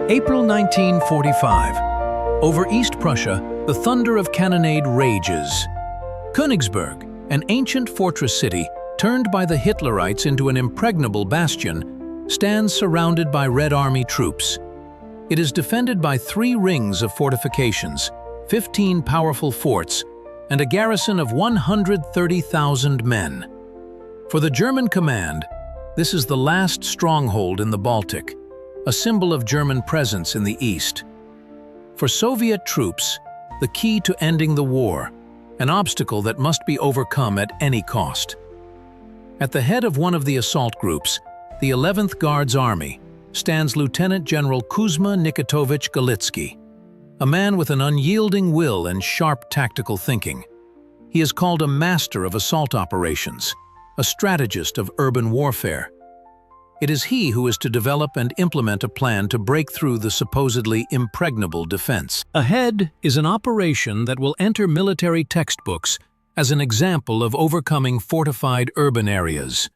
April 1945. Over East Prussia, the thunder of cannonade rages. Königsberg, an ancient fortress city, turned by the Hitlerites into an impregnable bastion, stands surrounded by Red Army troops. It is defended by 3 rings of fortifications, 15 powerful forts, and a garrison of 130,000 men. For the German command, this is the last stronghold in the Baltic, a symbol of German presence in the east. For Soviet troops, the key to ending the war, an obstacle that must be overcome at any cost. At the head of one of the assault groups, the 11th Guards Army, stands Lieutenant General Kuzma Galitsky, a man with an unyielding will and sharp tactical thinking. He is called a master of assault operations, a strategist of urban warfare. It is he who is to develop and implement a plan to break through the supposedly impregnable defense. Ahead is an operation that will enter military textbooks as an example of overcoming fortified urban areas.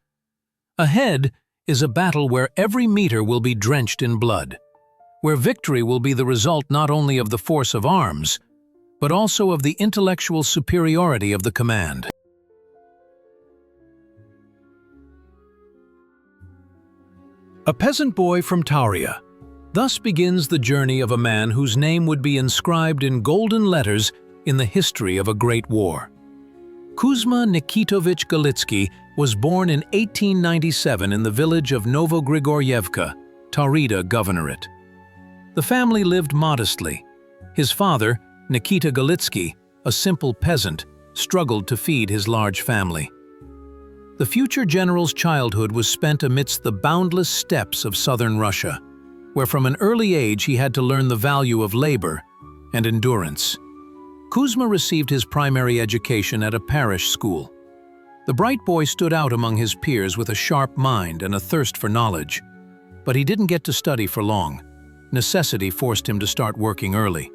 Ahead is a battle where every meter will be drenched in blood, where victory will be the result not only of the force of arms, but also of the intellectual superiority of the command. A peasant boy from Tavria. Thus begins the journey of a man whose name would be inscribed in golden letters in the history of a great war. Kuzma Galitsky was born in 1897 in the village of Novogrigorievka, Taurida Governorate. The family lived modestly. His father, Nikita Galitsky, a simple peasant, struggled to feed his large family. The future general's childhood was spent amidst the boundless steppes of southern Russia, where from an early age he had to learn the value of labor and endurance. Kuzma received his primary education at a parish school. The bright boy stood out among his peers with a sharp mind and a thirst for knowledge. But he didn't get to study for long. Necessity forced him to start working early.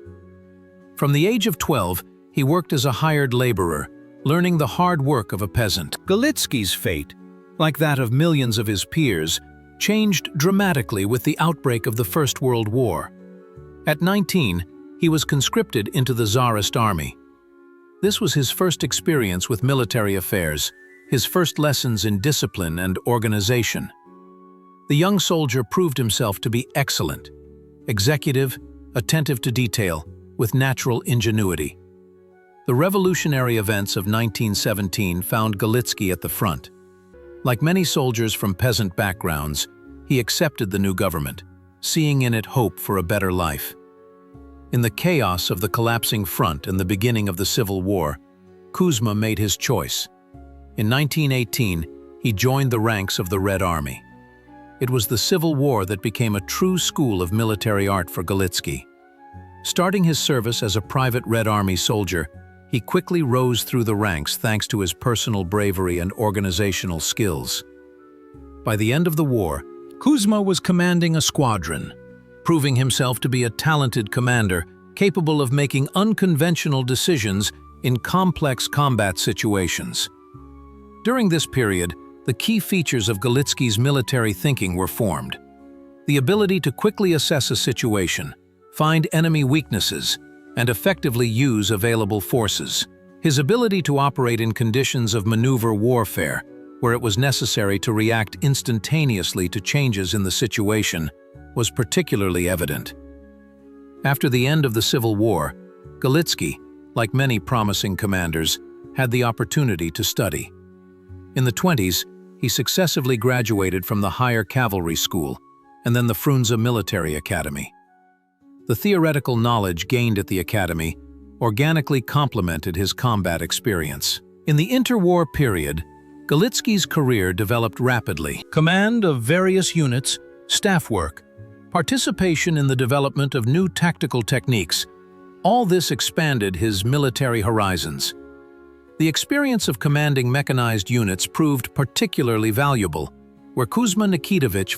From the age of 12, he worked as a hired laborer, learning the hard work of a peasant. Galitsky's fate, like that of millions of his peers, changed dramatically with the outbreak of the First World War. At 19, he was conscripted into the Tsarist army. This was his first experience with military affairs, his first lessons in discipline and organization. The young soldier proved himself to be excellent, executive, attentive to detail, with natural ingenuity. The revolutionary events of 1917 found Galitsky at the front. Like many soldiers from peasant backgrounds, he accepted the new government, seeing in it hope for a better life. In the chaos of the collapsing front and the beginning of the Civil War, Kuzma made his choice. In 1918, he joined the ranks of the Red Army. It was the Civil War that became a true school of military art for Galitsky. Starting his service as a private Red Army soldier, he quickly rose through the ranks thanks to his personal bravery and organizational skills. By the end of the war, Kuzma was commanding a squadron, proving himself to be a talented commander capable of making unconventional decisions in complex combat situations. During this period, the key features of Galitsky's military thinking were formed. The ability to quickly assess a situation, find enemy weaknesses, and effectively use available forces. His ability to operate in conditions of maneuver warfare, where it was necessary to react instantaneously to changes in the situation, was particularly evident. After the end of the Civil War, Galitsky, like many promising commanders, had the opportunity to study. In the 20s, he successively graduated from the Higher Cavalry School and then the Frunze Military Academy. The theoretical knowledge gained at the academy organically complemented his combat experience. In the interwar period, Galitsky's career developed rapidly. Command of various units, staff work, participation in the development of new tactical techniques, all this expanded his military horizons. The experience of commanding mechanized units proved particularly valuable, where Kuzma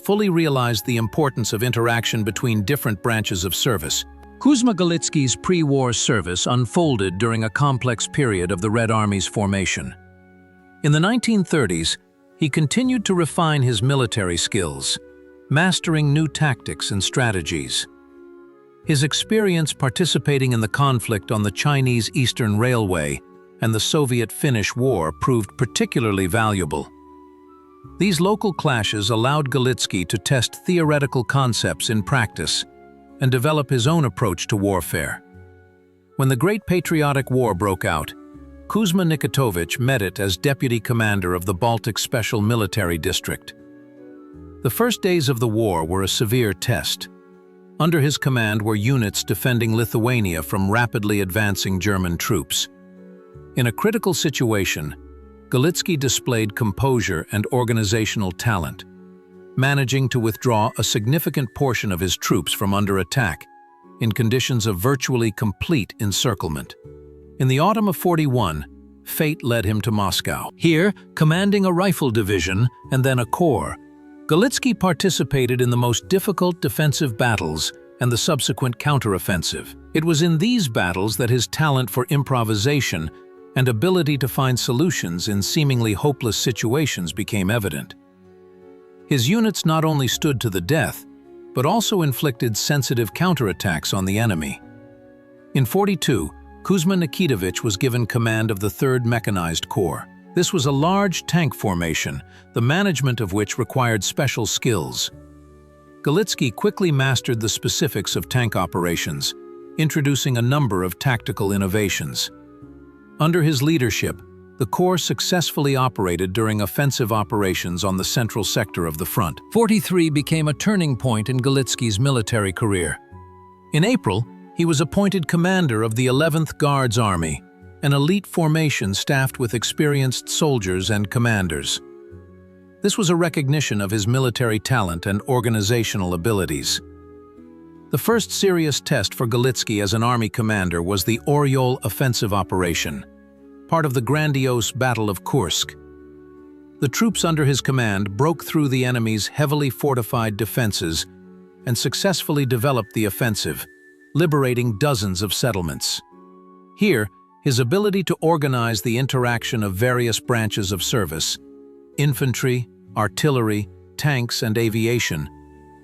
fully realized the importance of interaction between different branches of service. Kuzma Galitsky's pre-war service unfolded during a complex period of the Red Army's formation. In the 1930s, he continued to refine his military skills, mastering new tactics and strategies. His experience participating in the conflict on the Chinese Eastern Railway and the Soviet-Finnish War proved particularly valuable. These local clashes allowed Galitsky to test theoretical concepts in practice and develop his own approach to warfare. When the Great Patriotic War broke out, Kuzma Nikitovich met it as deputy commander of the Baltic Special Military District. The first days of the war were a severe test. Under his command were units defending Lithuania from rapidly advancing German troops. In a critical situation, Galitsky displayed composure and organizational talent, managing to withdraw a significant portion of his troops from under attack in conditions of virtually complete encirclement. In the autumn of '41, fate led him to Moscow. Here, commanding a rifle division and then a corps, Galitsky participated in the most difficult defensive battles and the subsequent counteroffensive. It was in these battles that his talent for improvisation and ability to find solutions in seemingly hopeless situations became evident. His units not only stood to the death, but also inflicted sensitive counterattacks on the enemy. In '42, Kuzma Nikitovich was given command of the 3rd Mechanized Corps. This was a large tank formation, the management of which required special skills. Galitsky quickly mastered the specifics of tank operations, introducing a number of tactical innovations. Under his leadership, the Corps successfully operated during offensive operations on the central sector of the front. '43 became a turning point in Galitsky's military career. In April, he was appointed commander of the 11th Guards Army, an elite formation staffed with experienced soldiers and commanders. This was a recognition of his military talent and organizational abilities. The first serious test for Galitsky as an army commander was the Oryol offensive operation, part of the grandiose Battle of Kursk. The troops under his command broke through the enemy's heavily fortified defenses and successfully developed the offensive, liberating dozens of settlements. Here, his ability to organize the interaction of various branches of service, infantry, artillery, tanks, and aviation,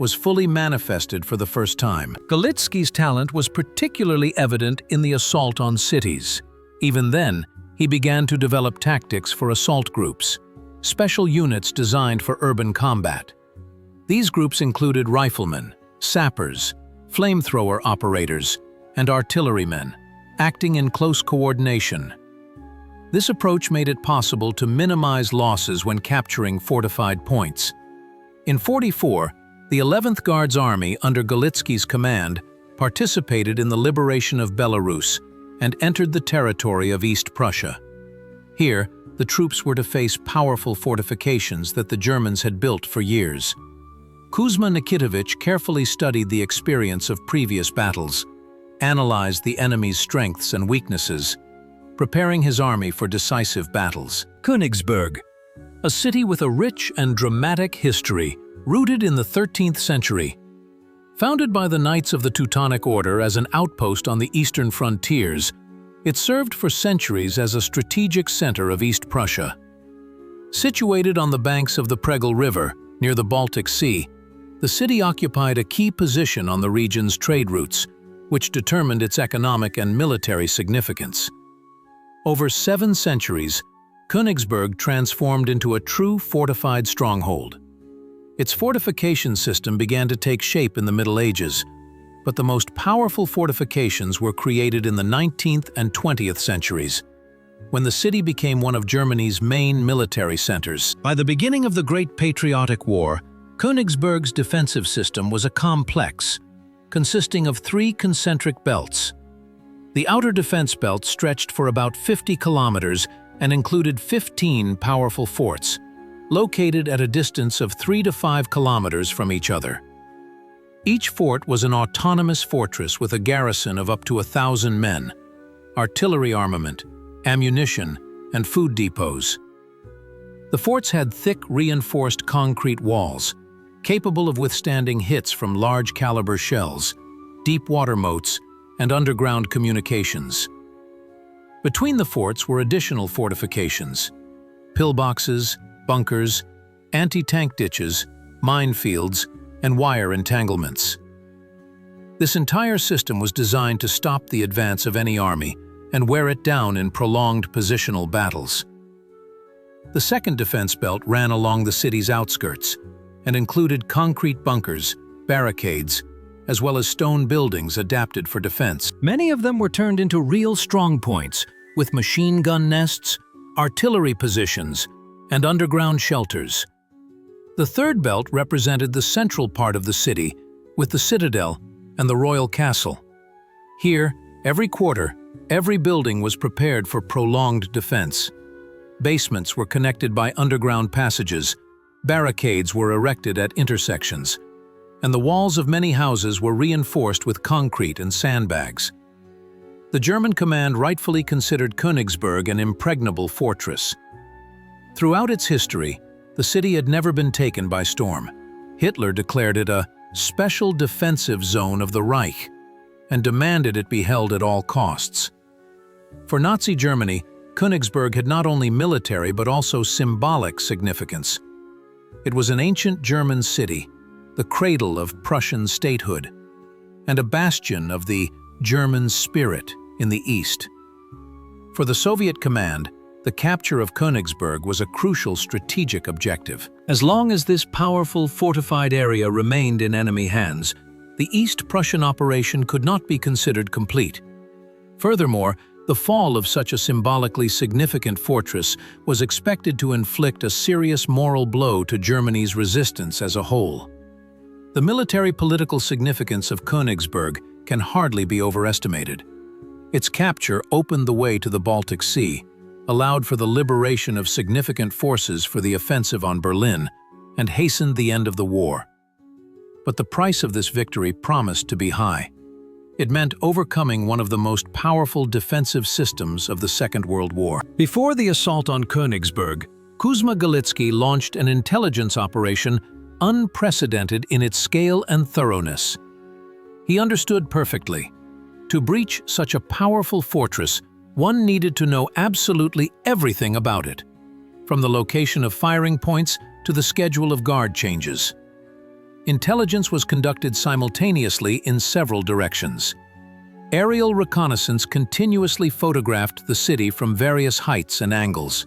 was fully manifested for the first time. Galitsky's talent was particularly evident in the assault on cities. Even then, he began to develop tactics for assault groups, special units designed for urban combat. These groups included riflemen, sappers, flamethrower operators, and artillerymen, acting in close coordination. This approach made it possible to minimize losses when capturing fortified points. In '44, the 11th Guards Army under Galitsky's command participated in the liberation of Belarus and entered the territory of East Prussia. Here, the troops were to face powerful fortifications that the Germans had built for years. Kuzma Nikitovich carefully studied the experience of previous battles, analyzed the enemy's strengths and weaknesses, preparing his army for decisive battles. Königsberg, a city with a rich and dramatic history, rooted in the 13th century. Founded by the Knights of the Teutonic Order as an outpost on the eastern frontiers, it served for centuries as a strategic center of East Prussia. Situated on the banks of the Pregel River, near the Baltic Sea, the city occupied a key position on the region's trade routes, which determined its economic and military significance. Over 7 centuries, Königsberg transformed into a true fortified stronghold. Its fortification system began to take shape in the Middle Ages, but the most powerful fortifications were created in the 19th and 20th centuries, when the city became one of Germany's main military centers. By the beginning of the Great Patriotic War, Königsberg's defensive system was a complex, consisting of 3 concentric belts. The outer defense belt stretched for about 50 kilometers and included 15 powerful forts, located at a distance of 3 to 5 kilometers from each other. Each fort was an autonomous fortress with a garrison of up to 1,000 men, artillery armament, ammunition, and food depots. The forts had thick, reinforced concrete walls, capable of withstanding hits from large-caliber shells, deep water moats, and underground communications. Between the forts were additional fortifications: pillboxes, bunkers, anti-tank ditches, minefields, and wire entanglements. This entire system was designed to stop the advance of any army and wear it down in prolonged positional battles. The second defense belt ran along the city's outskirts and included concrete bunkers, barricades, as well as stone buildings adapted for defense. Many of them were turned into real strongpoints, with machine gun nests, artillery positions, and underground shelters. The third belt represented the central part of the city, with the citadel and the royal castle. Here, every quarter, every building was prepared for prolonged defense. Basements were connected by underground passages, barricades were erected at intersections, and the walls of many houses were reinforced with concrete and sandbags. The German command rightfully considered Königsberg an impregnable fortress. Throughout its history, the city had never been taken by storm. Hitler declared it a special defensive zone of the Reich and demanded it be held at all costs. For Nazi Germany, Königsberg had not only military but also symbolic significance. It was an ancient German city, the cradle of Prussian statehood, and a bastion of the German spirit in the East. For the Soviet command, the capture of Königsberg was a crucial strategic objective. As long as this powerful fortified area remained in enemy hands, the East Prussian operation could not be considered complete. Furthermore, the fall of such a symbolically significant fortress was expected to inflict a serious moral blow to Germany's resistance as a whole. The military-political significance of Königsberg can hardly be overestimated. Its capture opened the way to the Baltic Sea, allowed for the liberation of significant forces for the offensive on Berlin, and hastened the end of the war. But the price of this victory promised to be high. It meant overcoming one of the most powerful defensive systems of the Second World War. Before the assault on Königsberg, Kuzma Galitsky launched an intelligence operation unprecedented in its scale and thoroughness. He understood perfectly. To breach such a powerful fortress, one needed to know absolutely everything about it, from the location of firing points to the schedule of guard changes. Intelligence was conducted simultaneously in several directions. Aerial reconnaissance continuously photographed the city from various heights and angles.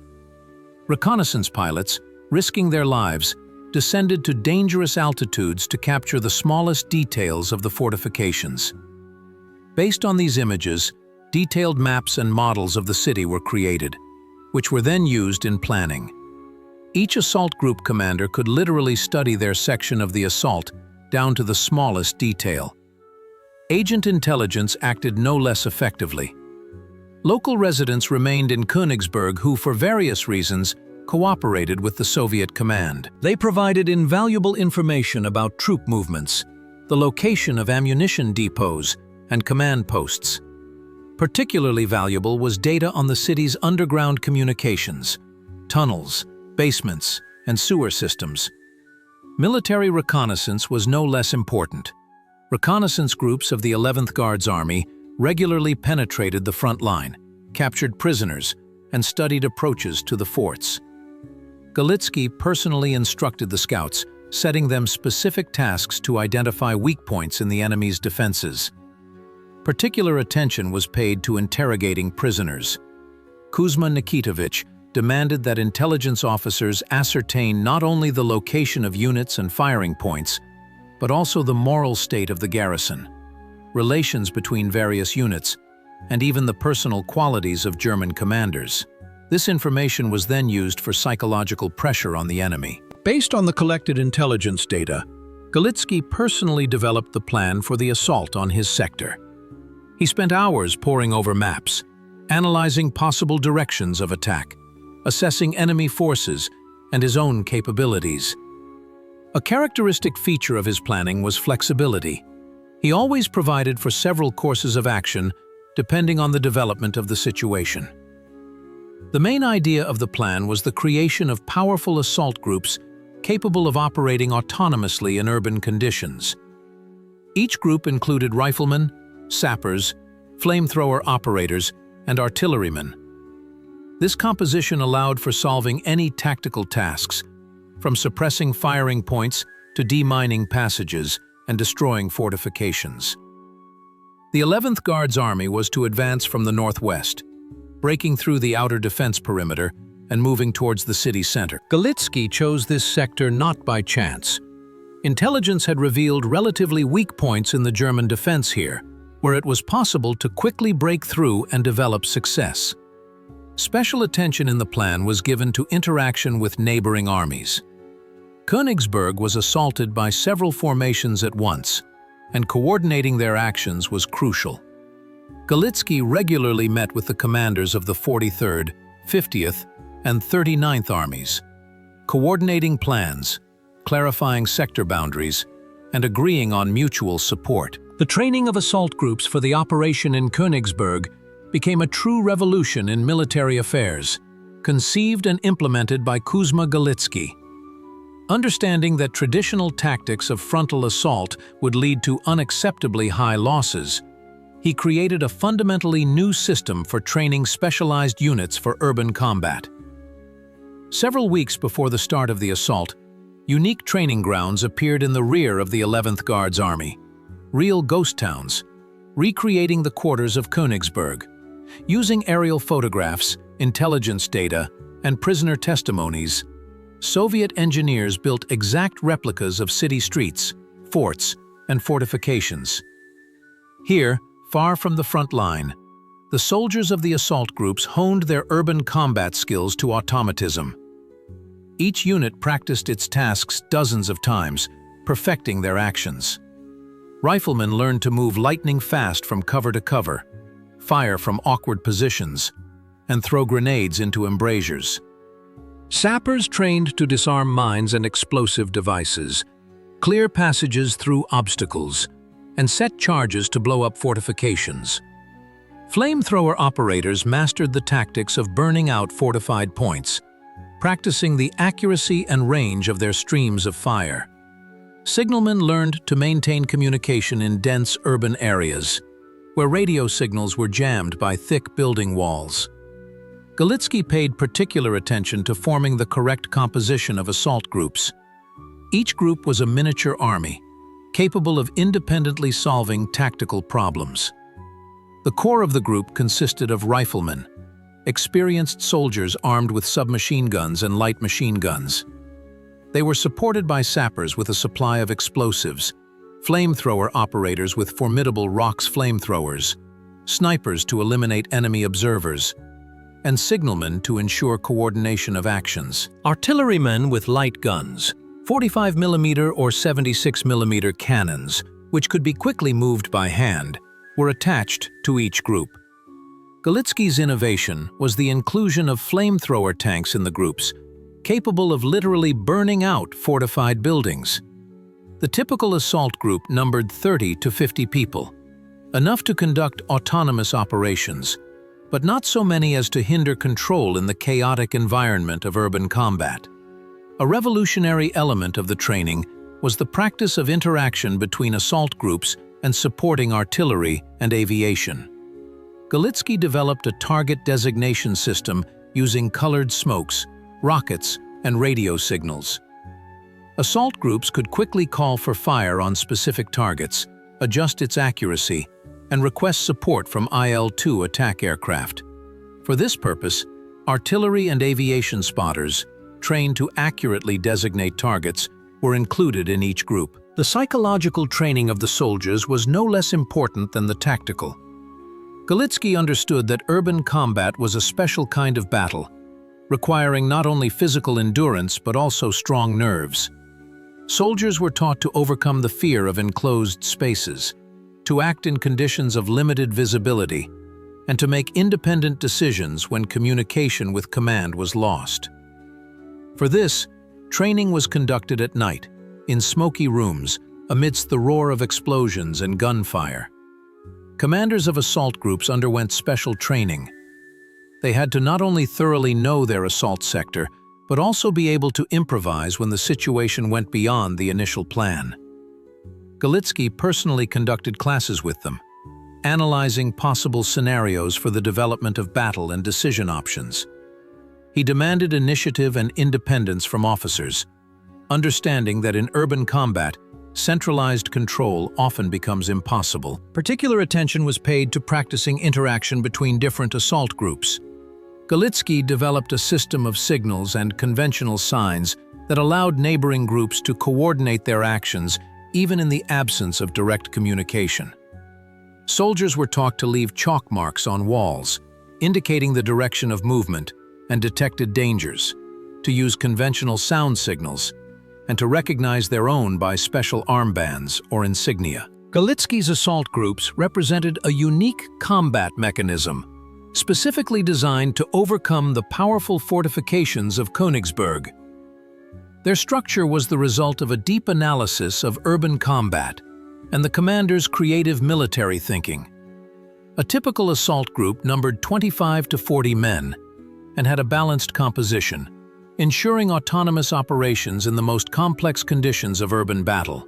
Reconnaissance pilots, risking their lives, descended to dangerous altitudes to capture the smallest details of the fortifications. Based on these images, detailed maps and models of the city were created, which were then used in planning. Each assault group commander could literally study their section of the assault down to the smallest detail. Agent intelligence acted no less effectively. Local residents remained in Königsberg who, for various reasons, cooperated with the Soviet command. They provided invaluable information about troop movements, the location of ammunition depots, and command posts. Particularly valuable was data on the city's underground communications, tunnels, basements, and sewer systems. Military reconnaissance was no less important. Reconnaissance groups of the 11th Guards Army regularly penetrated the front line, captured prisoners, and studied approaches to the forts. Galitsky personally instructed the scouts, setting them specific tasks to identify weak points in the enemy's defenses. Particular attention was paid to interrogating prisoners. Kuzma Nikitovich demanded that intelligence officers ascertain not only the location of units and firing points, but also the moral state of the garrison, relations between various units, and even the personal qualities of German commanders. This information was then used for psychological pressure on the enemy. Based on the collected intelligence data, Galitsky personally developed the plan for the assault on his sector. He spent hours poring over maps, analyzing possible directions of attack, assessing enemy forces, and his own capabilities. A characteristic feature of his planning was flexibility. He always provided for several courses of action, depending on the development of the situation. The main idea of the plan was the creation of powerful assault groups capable of operating autonomously in urban conditions. Each group included riflemen, sappers, flamethrower operators, and artillerymen. This composition allowed for solving any tactical tasks, from suppressing firing points to demining passages and destroying fortifications. The 11th Guards Army was to advance from the northwest, breaking through the outer defense perimeter and moving towards the city center. Galitsky chose this sector not by chance. Intelligence had revealed relatively weak points in the German defense here, where it was possible to quickly break through and develop success. Special attention in the plan was given to interaction with neighboring armies. Königsberg was assaulted by several formations at once, and coordinating their actions was crucial. Galitsky regularly met with the commanders of the 43rd, 50th, and 39th Armies, coordinating plans, clarifying sector boundaries, and agreeing on mutual support. The training of assault groups for the operation in Königsberg became a true revolution in military affairs, conceived and implemented by Kuzma Galitsky. Understanding that traditional tactics of frontal assault would lead to unacceptably high losses, he created a fundamentally new system for training specialized units for urban combat. Several weeks before the start of the assault, unique training grounds appeared in the rear of the 11th Guards Army, real ghost towns, recreating the quarters of Königsberg. Using aerial photographs, intelligence data, and prisoner testimonies, Soviet engineers built exact replicas of city streets, forts, and fortifications. Here, far from the front line, the soldiers of the assault groups honed their urban combat skills to automatism. Each unit practiced its tasks dozens of times, perfecting their actions. Riflemen learned to move lightning fast from cover to cover, fire from awkward positions, and throw grenades into embrasures. Sappers trained to disarm mines and explosive devices, clear passages through obstacles, and set charges to blow up fortifications. Flamethrower operators mastered the tactics of burning out fortified points, practicing the accuracy and range of their streams of fire. Signalmen learned to maintain communication in dense urban areas, where radio signals were jammed by thick building walls. Galitsky paid particular attention to forming the correct composition of assault groups. Each group was a miniature army, capable of independently solving tactical problems. The core of the group consisted of riflemen, experienced soldiers armed with submachine guns and light machine guns. They were supported by sappers with a supply of explosives, flamethrower operators with formidable ROX flamethrowers, snipers to eliminate enemy observers, and signalmen to ensure coordination of actions. Artillerymen with light guns, 45mm or 76mm cannons, which could be quickly moved by hand, were attached to each group. Galitsky's innovation was the inclusion of flamethrower tanks in the groups, capable of literally burning out fortified buildings. The typical assault group numbered 30 to 50 people, enough to conduct autonomous operations, but not so many as to hinder control in the chaotic environment of urban combat. A revolutionary element of the training was the practice of interaction between assault groups and supporting artillery and aviation. Galitsky developed a target designation system using colored smokes, rockets, and radio signals. Assault groups could quickly call for fire on specific targets, adjust its accuracy, and request support from IL-2 attack aircraft. For this purpose, artillery and aviation spotters, trained to accurately designate targets, were included in each group. The psychological training of the soldiers was no less important than the tactical. Galitsky understood that urban combat was a special kind of battle, requiring not only physical endurance but also strong nerves. Soldiers were taught to overcome the fear of enclosed spaces, to act in conditions of limited visibility, and to make independent decisions when communication with command was lost. For this, training was conducted at night, in smoky rooms, amidst the roar of explosions and gunfire. Commanders of assault groups underwent special training. They had to not only thoroughly know their assault sector, but also be able to improvise when the situation went beyond the initial plan. Galitsky personally conducted classes with them, analyzing possible scenarios for the development of battle and decision options. He demanded initiative and independence from officers, understanding that in urban combat, centralized control often becomes impossible. Particular attention was paid to practicing interaction between different assault groups. Galitsky developed a system of signals and conventional signs that allowed neighboring groups to coordinate their actions even in the absence of direct communication. Soldiers were taught to leave chalk marks on walls, indicating the direction of movement and detected dangers, to use conventional sound signals, and to recognize their own by special armbands or insignia. Galitsky's assault groups represented a unique combat mechanism, specifically designed to overcome the powerful fortifications of Königsberg. Their structure was the result of a deep analysis of urban combat and the commander's creative military thinking. A typical assault group numbered 25 to 40 men and had a balanced composition, ensuring autonomous operations in the most complex conditions of urban battle.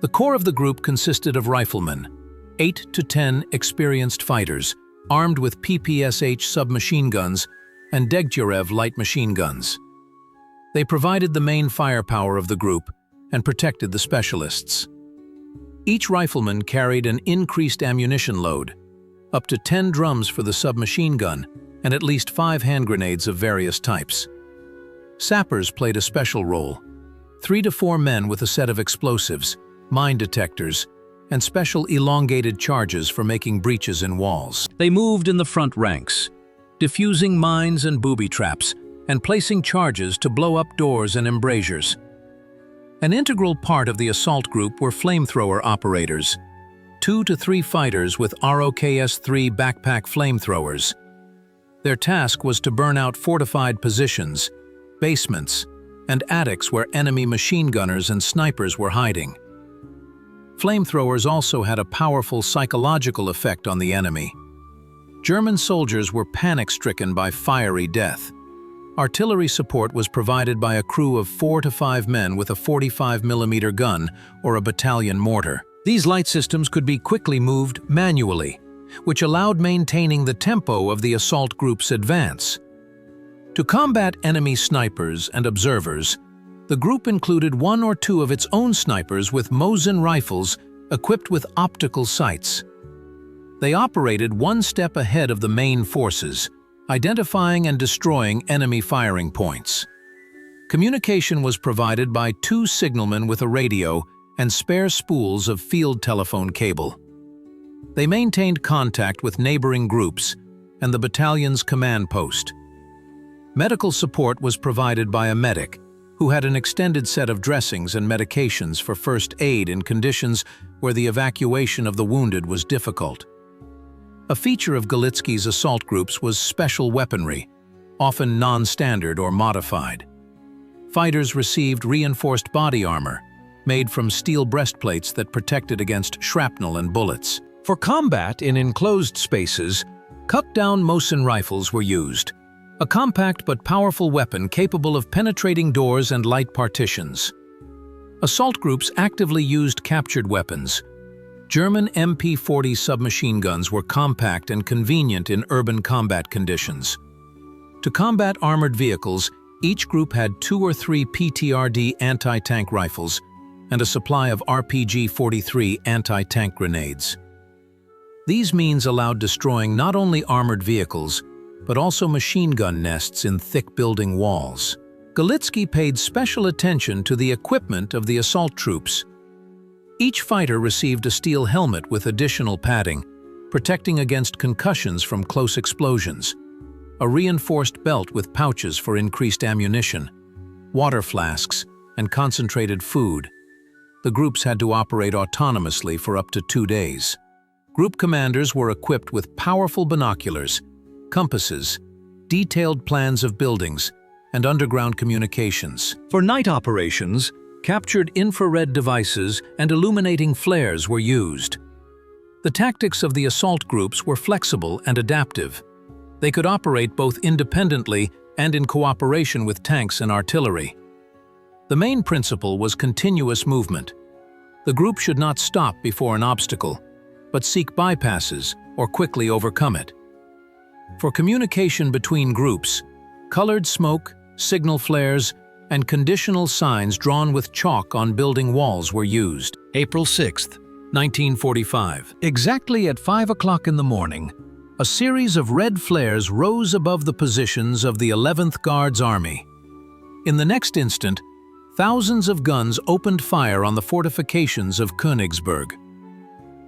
The core of the group consisted of riflemen, 8 to 10 experienced fighters, armed with PPSH submachine guns and Degtyarev light machine guns. They provided the main firepower of the group and protected the specialists. Each rifleman carried an increased ammunition load, up to 10 drums for the submachine gun and at least 5 hand grenades of various types. Sappers played a special role, 3 to 4 men with a set of explosives, mine detectors, and special elongated charges for making breaches in walls. They moved in the front ranks, diffusing mines and booby traps, and placing charges to blow up doors and embrasures. An integral part of the assault group were flamethrower operators, 2 to 3 fighters with ROKS-3 backpack flamethrowers. Their task was to burn out fortified positions, basements, and attics where enemy machine gunners and snipers were hiding. Flamethrowers also had a powerful psychological effect on the enemy. German soldiers were panic-stricken by fiery death. Artillery support was provided by a crew of 4 to 5 men with a 45mm gun or a battalion mortar. These light systems could be quickly moved manually, which allowed maintaining the tempo of the assault group's advance. To combat enemy snipers and observers, the group included 1 or 2 of its own snipers with Mosin rifles equipped with optical sights. They operated 1 step ahead of the main forces, identifying and destroying enemy firing points. Communication was provided by 2 signalmen with a radio and spare spools of field telephone cable. They maintained contact with neighboring groups and the battalion's command post. Medical support was provided by a medic, who had an extended set of dressings and medications for first aid in conditions where the evacuation of the wounded was difficult. A feature of Galitsky's assault groups was special weaponry, often non-standard or modified. Fighters received reinforced body armor, made from steel breastplates that protected against shrapnel and bullets. For combat in enclosed spaces, cut-down Mosin rifles were used, a compact but powerful weapon capable of penetrating doors and light partitions. Assault groups actively used captured weapons. German MP-40 submachine guns were compact and convenient in urban combat conditions. To combat armored vehicles, each group had 2 or 3 PTRD anti-tank rifles and a supply of RPG-43 anti-tank grenades. These means allowed destroying not only armored vehicles, but also machine gun nests in thick building walls. Galitsky paid special attention to the equipment of the assault troops. Each fighter received a steel helmet with additional padding, protecting against concussions from close explosions, a reinforced belt with pouches for increased ammunition, water flasks, and concentrated food. The groups had to operate autonomously for up to 2 days. Group commanders were equipped with powerful binoculars, compasses, detailed plans of buildings, and underground communications. For night operations, captured infrared devices and illuminating flares were used. The tactics of the assault groups were flexible and adaptive. They could operate both independently and in cooperation with tanks and artillery. The main principle was continuous movement. The group should not stop before an obstacle, but seek bypasses or quickly overcome it. For communication between groups, colored smoke, signal flares, and conditional signs drawn with chalk on building walls were used. April 6, 1945. Exactly at 5 o'clock in the morning, a series of red flares rose above the positions of the 11th Guards Army. In the next instant, thousands of guns opened fire on the fortifications of Königsberg.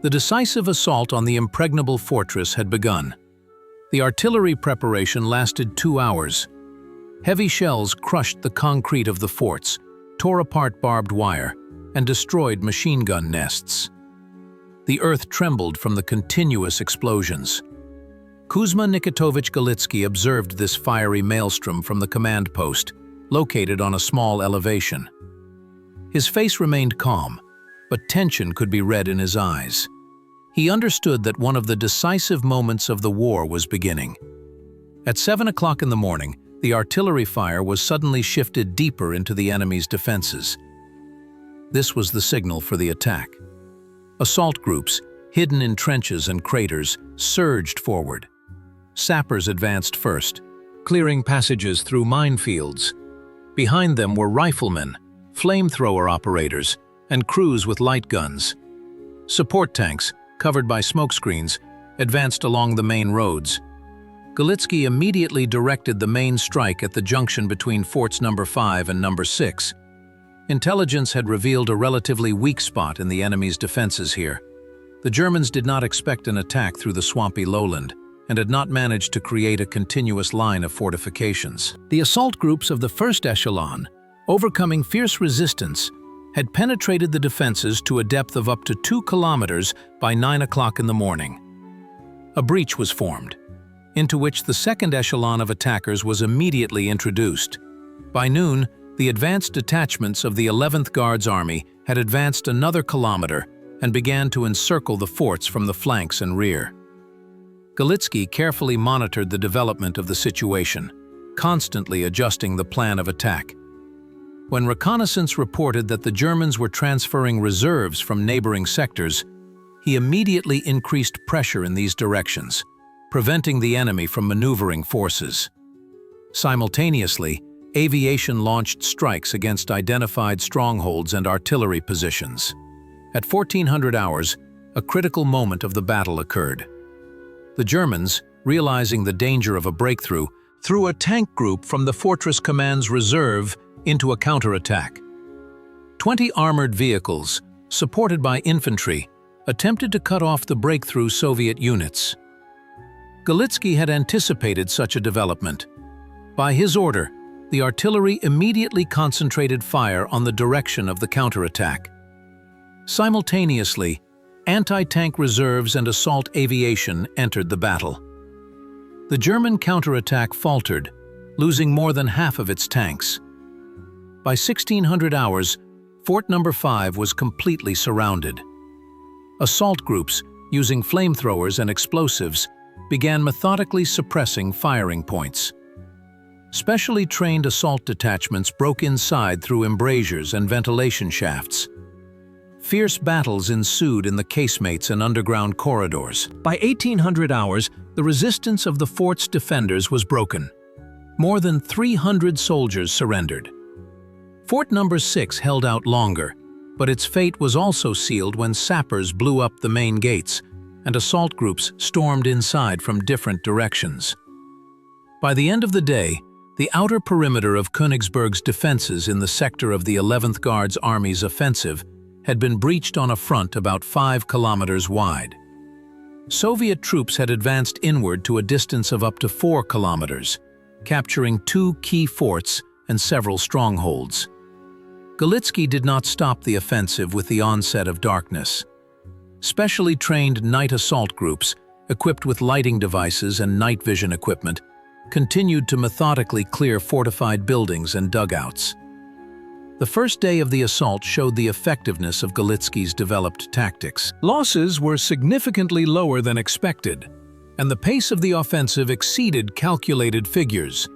The decisive assault on the impregnable fortress had begun. The artillery preparation lasted 2 hours. Heavy shells crushed the concrete of the forts, tore apart barbed wire, and destroyed machine gun nests. The earth trembled from the continuous explosions. Kuzma Galitsky observed this fiery maelstrom from the command post, located on a small elevation. His face remained calm, but tension could be read in his eyes. He understood that one of the decisive moments of the war was beginning. At 7 o'clock in the morning, the artillery fire was suddenly shifted deeper into the enemy's defenses. This was the signal for the attack. Assault groups, hidden in trenches and craters, surged forward. Sappers advanced first, clearing passages through minefields. Behind them were riflemen, flamethrower operators, and crews with light guns. Support tanks, covered by smokescreens, advanced along the main roads. Galitsky immediately directed the main strike at the junction between Forts No. 5 and No. 6. Intelligence had revealed a relatively weak spot in the enemy's defenses here. The Germans did not expect an attack through the swampy lowland and had not managed to create a continuous line of fortifications. The assault groups of the first echelon, overcoming fierce resistance, had penetrated the defenses to a depth of up to 2 kilometers by 9 o'clock in the morning. A breach was formed, into which the second echelon of attackers was immediately introduced. By noon, the advanced detachments of the 11th Guards Army had advanced another kilometer and began to encircle the forts from the flanks and rear. Galitsky carefully monitored the development of the situation, constantly adjusting the plan of attack. When reconnaissance reported that the Germans were transferring reserves from neighboring sectors, he immediately increased pressure in these directions, preventing the enemy from maneuvering forces. Simultaneously, aviation launched strikes against identified strongholds and artillery positions. At 1400 hours, a critical moment of the battle occurred. The Germans, realizing the danger of a breakthrough, threw a tank group from the Fortress Command's reserve into a counterattack. 20 armored vehicles, supported by infantry, attempted to cut off the breakthrough Soviet units. Galitsky had anticipated such a development. By his order, the artillery immediately concentrated fire on the direction of the counterattack. Simultaneously, anti-tank reserves and assault aviation entered the battle. The German counterattack faltered, losing more than half of its tanks. By 1600 hours, Fort No. 5 was completely surrounded. Assault groups, using flamethrowers and explosives, began methodically suppressing firing points. Specially trained assault detachments broke inside through embrasures and ventilation shafts. Fierce battles ensued in the casemates and underground corridors. By 1800 hours, the resistance of the fort's defenders was broken. More than 300 soldiers surrendered. Fort No. 6 held out longer, but its fate was also sealed when sappers blew up the main gates and assault groups stormed inside from different directions. By the end of the day, the outer perimeter of Königsberg's defenses in the sector of the 11th Guards Army's offensive had been breached on a front about 5 kilometers wide. Soviet troops had advanced inward to a distance of up to 4 kilometers, capturing 2 key forts and several strongholds. Galitsky did not stop the offensive with the onset of darkness. Specially trained night assault groups, equipped with lighting devices and night vision equipment, continued to methodically clear fortified buildings and dugouts. The first day of the assault showed the effectiveness of Galitsky's developed tactics. Losses were significantly lower than expected, and the pace of the offensive exceeded calculated figures.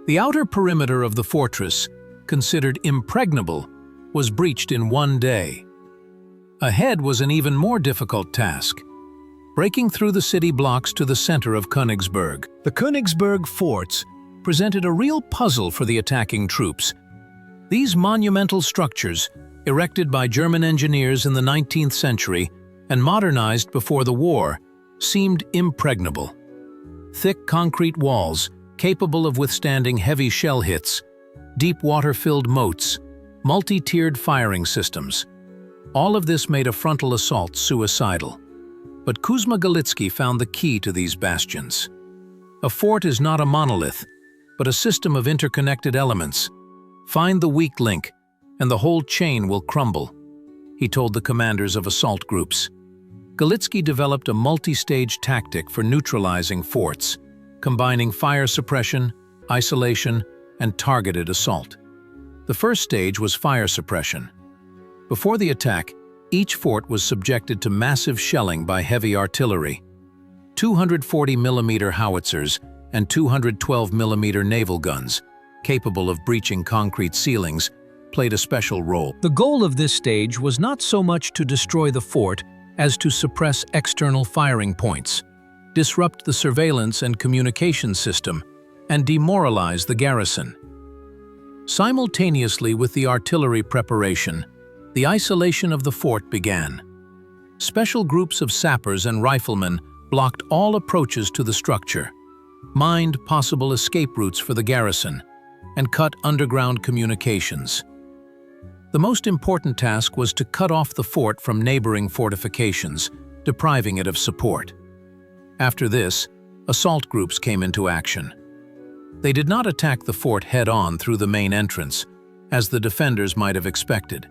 The outer perimeter of the fortress, considered impregnable, was breached in 1 day. Ahead was an even more difficult task: breaking through the city blocks to the center of Königsberg. The Königsberg forts presented a real puzzle for the attacking troops, These monumental structures, erected by German engineers in the 19th century and modernized before the war, seemed impregnable. Thick concrete walls, capable of withstanding heavy shell hits, deep water-filled moats, multi-tiered firing systems. All of this made a frontal assault suicidal. But Kuzma Galitsky found the key to these bastions. A fort is not a monolith, but a system of interconnected elements. Find the weak link, and the whole chain will crumble, he told the commanders of assault groups. Galitsky developed a multi-stage tactic for neutralizing forts, combining fire suppression, isolation, and targeted assault. The first stage was fire suppression. Before the attack, each fort was subjected to massive shelling by heavy artillery. 240mm howitzers and 212mm naval guns, capable of breaching concrete ceilings, played a special role. The goal of this stage was not so much to destroy the fort as to suppress external firing points, disrupt the surveillance and communication system, and demoralize the garrison. Simultaneously with the artillery preparation, the isolation of the fort began. Special groups of sappers and riflemen blocked all approaches to the structure, mined possible escape routes for the garrison, and cut underground communications. The most important task was to cut off the fort from neighboring fortifications, depriving it of support. After this, assault groups came into action. They did not attack the fort head-on through the main entrance, as the defenders might have expected.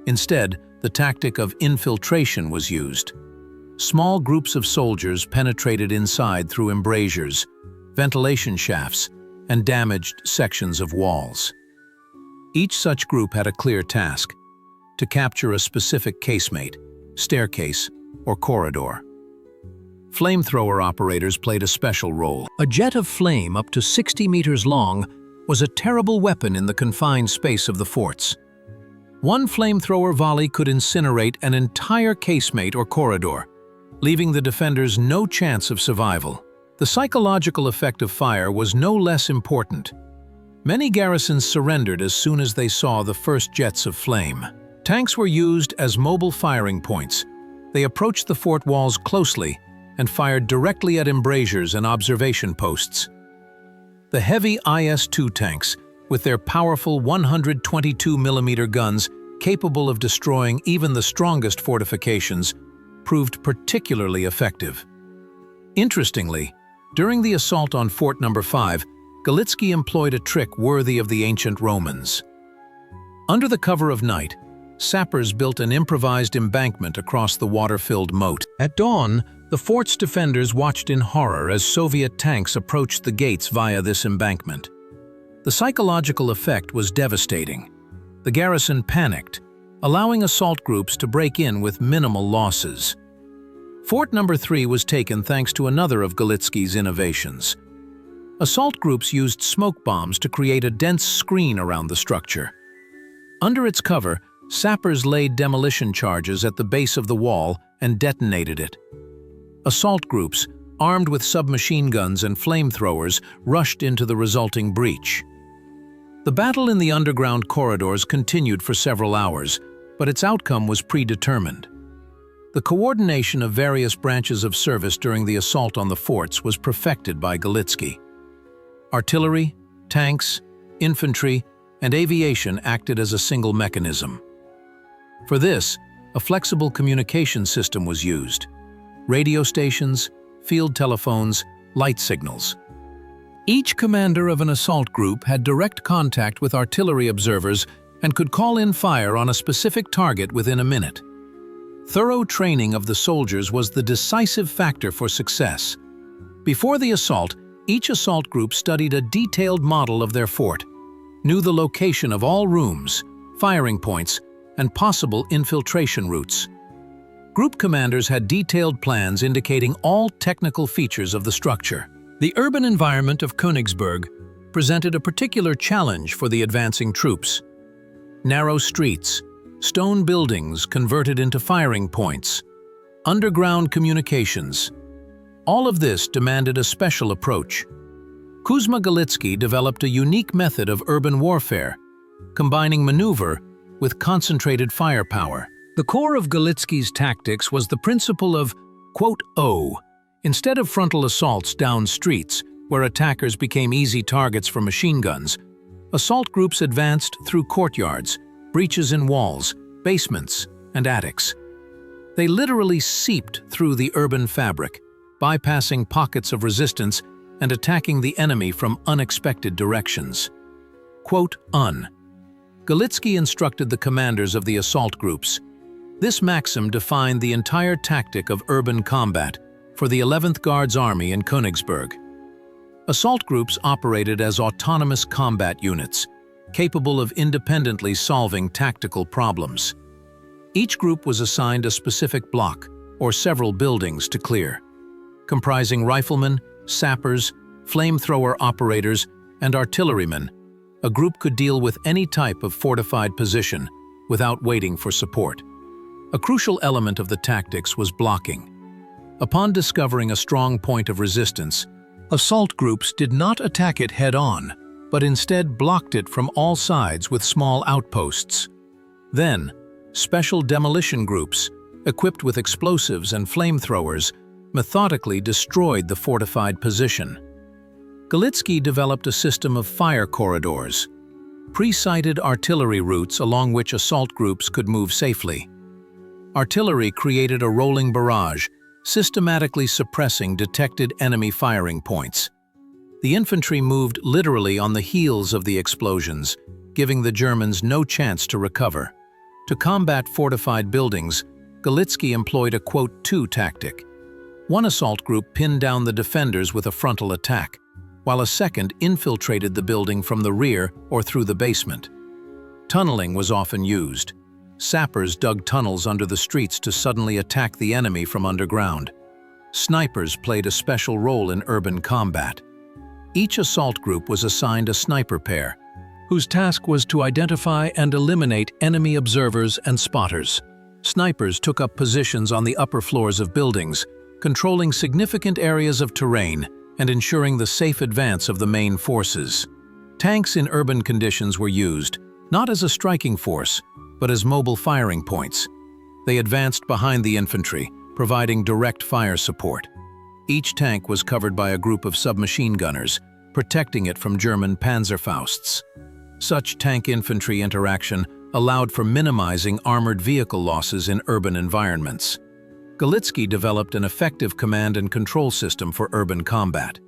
Instead, the tactic of infiltration was used. Small groups of soldiers penetrated inside through embrasures, ventilation shafts, and damaged sections of walls. Each such group had a clear task: to capture a specific casemate, staircase, or corridor. Flamethrower operators played a special role. A jet of flame up to 60 meters long was a terrible weapon in the confined space of the forts. One flamethrower volley could incinerate an entire casemate or corridor, leaving the defenders no chance of survival. The psychological effect of fire was no less important. Many garrisons surrendered as soon as they saw the first jets of flame. Tanks were used as mobile firing points. They approached the fort walls closely and fired directly at embrasures and observation posts. The heavy IS-2 tanks, with their powerful 122mm guns capable of destroying even the strongest fortifications, proved particularly effective. Interestingly, during the assault on Fort No. 5, Galitsky employed a trick worthy of the ancient Romans. Under the cover of night, sappers built an improvised embankment across the water-filled moat. At dawn, the fort's defenders watched in horror as Soviet tanks approached the gates via this embankment. The psychological effect was devastating. The garrison panicked, allowing assault groups to break in with minimal losses. Fort No. 3 was taken thanks to another of Galitsky's innovations. Assault groups used smoke bombs to create a dense screen around the structure. Under its cover, sappers laid demolition charges at the base of the wall and detonated it. Assault groups, armed with submachine guns and flamethrowers, rushed into the resulting breach. The battle in the underground corridors continued for several hours, but its outcome was predetermined. The coordination of various branches of service during the assault on the forts was perfected by Galitsky. Artillery, tanks, infantry, and aviation acted as a single mechanism. For this, a flexible communication system was used: radio stations, field telephones, light signals. Each commander of an assault group had direct contact with artillery observers and could call in fire on a specific target within a minute. Thorough training of the soldiers was the decisive factor for success. Before the assault, each assault group studied a detailed model of their fort, knew the location of all rooms, firing points, and possible infiltration routes. Group commanders had detailed plans indicating all technical features of the structure. The urban environment of Königsberg presented a particular challenge for the advancing troops. Narrow streets, stone buildings converted into firing points, underground communications. All of this demanded a special approach. Kuzma Galitsky developed a unique method of urban warfare, combining maneuver with concentrated firepower. The core of Galitsky's tactics was the principle of, quote, O. Instead of frontal assaults down streets, where attackers became easy targets for machine guns, assault groups advanced through courtyards, breaches in walls, basements, and attics. They literally seeped through the urban fabric, bypassing pockets of resistance and attacking the enemy from unexpected directions. Quote, Galitsky instructed the commanders of the assault groups. This maxim defined the entire tactic of urban combat for the 11th Guards Army in Königsberg. Assault groups operated as autonomous combat units, capable of independently solving tactical problems. Each group was assigned a specific block or several buildings to clear. Comprising riflemen, sappers, flamethrower operators, and artillerymen, a group could deal with any type of fortified position without waiting for support. A crucial element of the tactics was blocking. Upon discovering a strong point of resistance, assault groups did not attack it head-on, but instead blocked it from all sides with small outposts. Then, special demolition groups, equipped with explosives and flamethrowers, methodically destroyed the fortified position. Galitsky developed a system of fire corridors, pre-sighted artillery routes along which assault groups could move safely. Artillery created a rolling barrage, systematically suppressing detected enemy firing points. The infantry moved literally on the heels of the explosions, giving the Germans no chance to recover. To combat fortified buildings, Galitsky employed a quote 2 tactic. One assault group pinned down the defenders with a frontal attack, while a second infiltrated the building from the rear or through the basement. Tunneling was often used. Sappers dug tunnels under the streets to suddenly attack the enemy from underground. Snipers played a special role in urban combat. Each assault group was assigned a sniper pair, whose task was to identify and eliminate enemy observers and spotters. Snipers took up positions on the upper floors of buildings, controlling significant areas of terrain and ensuring the safe advance of the main forces. Tanks in urban conditions were used, not as a striking force, but as mobile firing points. They advanced behind the infantry, providing direct fire support. Each tank was covered by a group of submachine gunners, protecting it from German Panzerfausts. Such tank infantry interaction allowed for minimizing armored vehicle losses in urban environments. Galitsky developed an effective command and control system for urban combat.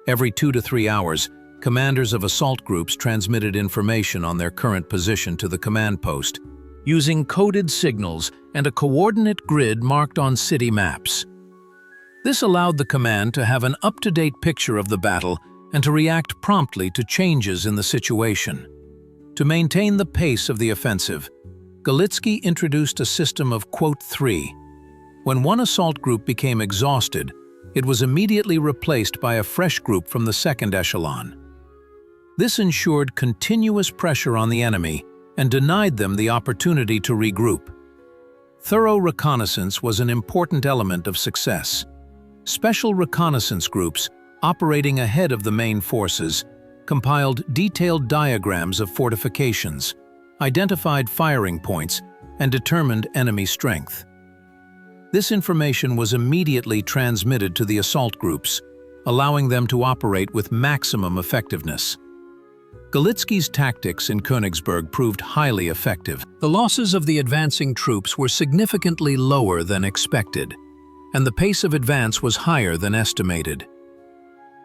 Every 2 to 3 hours, commanders of assault groups transmitted information on their current position to the command post, using coded signals and a coordinate grid marked on city maps. This allowed the command to have an up-to-date picture of the battle and to react promptly to changes in the situation. To maintain the pace of the offensive, Galitsky introduced a system of quote 3. When one assault group became exhausted, it was immediately replaced by a fresh group from the second echelon. This ensured continuous pressure on the enemy and denied them the opportunity to regroup. Thorough reconnaissance was an important element of success. Special reconnaissance groups, operating ahead of the main forces, compiled detailed diagrams of fortifications, identified firing points, and determined enemy strength. This information was immediately transmitted to the assault groups, allowing them to operate with maximum effectiveness. Galitsky's tactics in Königsberg proved highly effective. The losses of the advancing troops were significantly lower than expected, and the pace of advance was higher than estimated.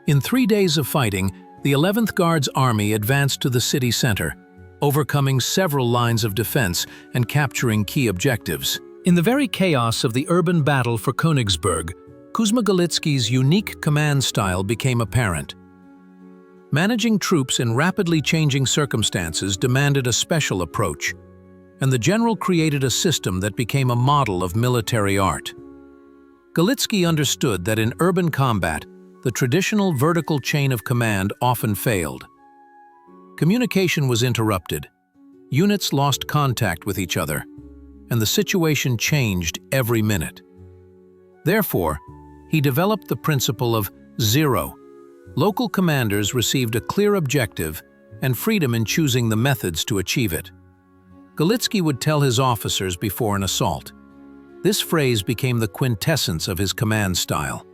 In 3 days of fighting, the 11th Guards Army advanced to the city center, overcoming several lines of defense and capturing key objectives. In the very chaos of the urban battle for Königsberg, Kuzma Galitsky's unique command style became apparent. Managing troops in rapidly changing circumstances demanded a special approach, and the general created a system that became a model of military art. Galitsky understood that in urban combat, the traditional vertical chain of command often failed. Communication was interrupted, units lost contact with each other, and the situation changed every minute. Therefore, he developed the principle of 0. Local commanders received a clear objective and freedom in choosing the methods to achieve it. Galitsky would tell his officers before an assault. This phrase became the quintessence of his command style.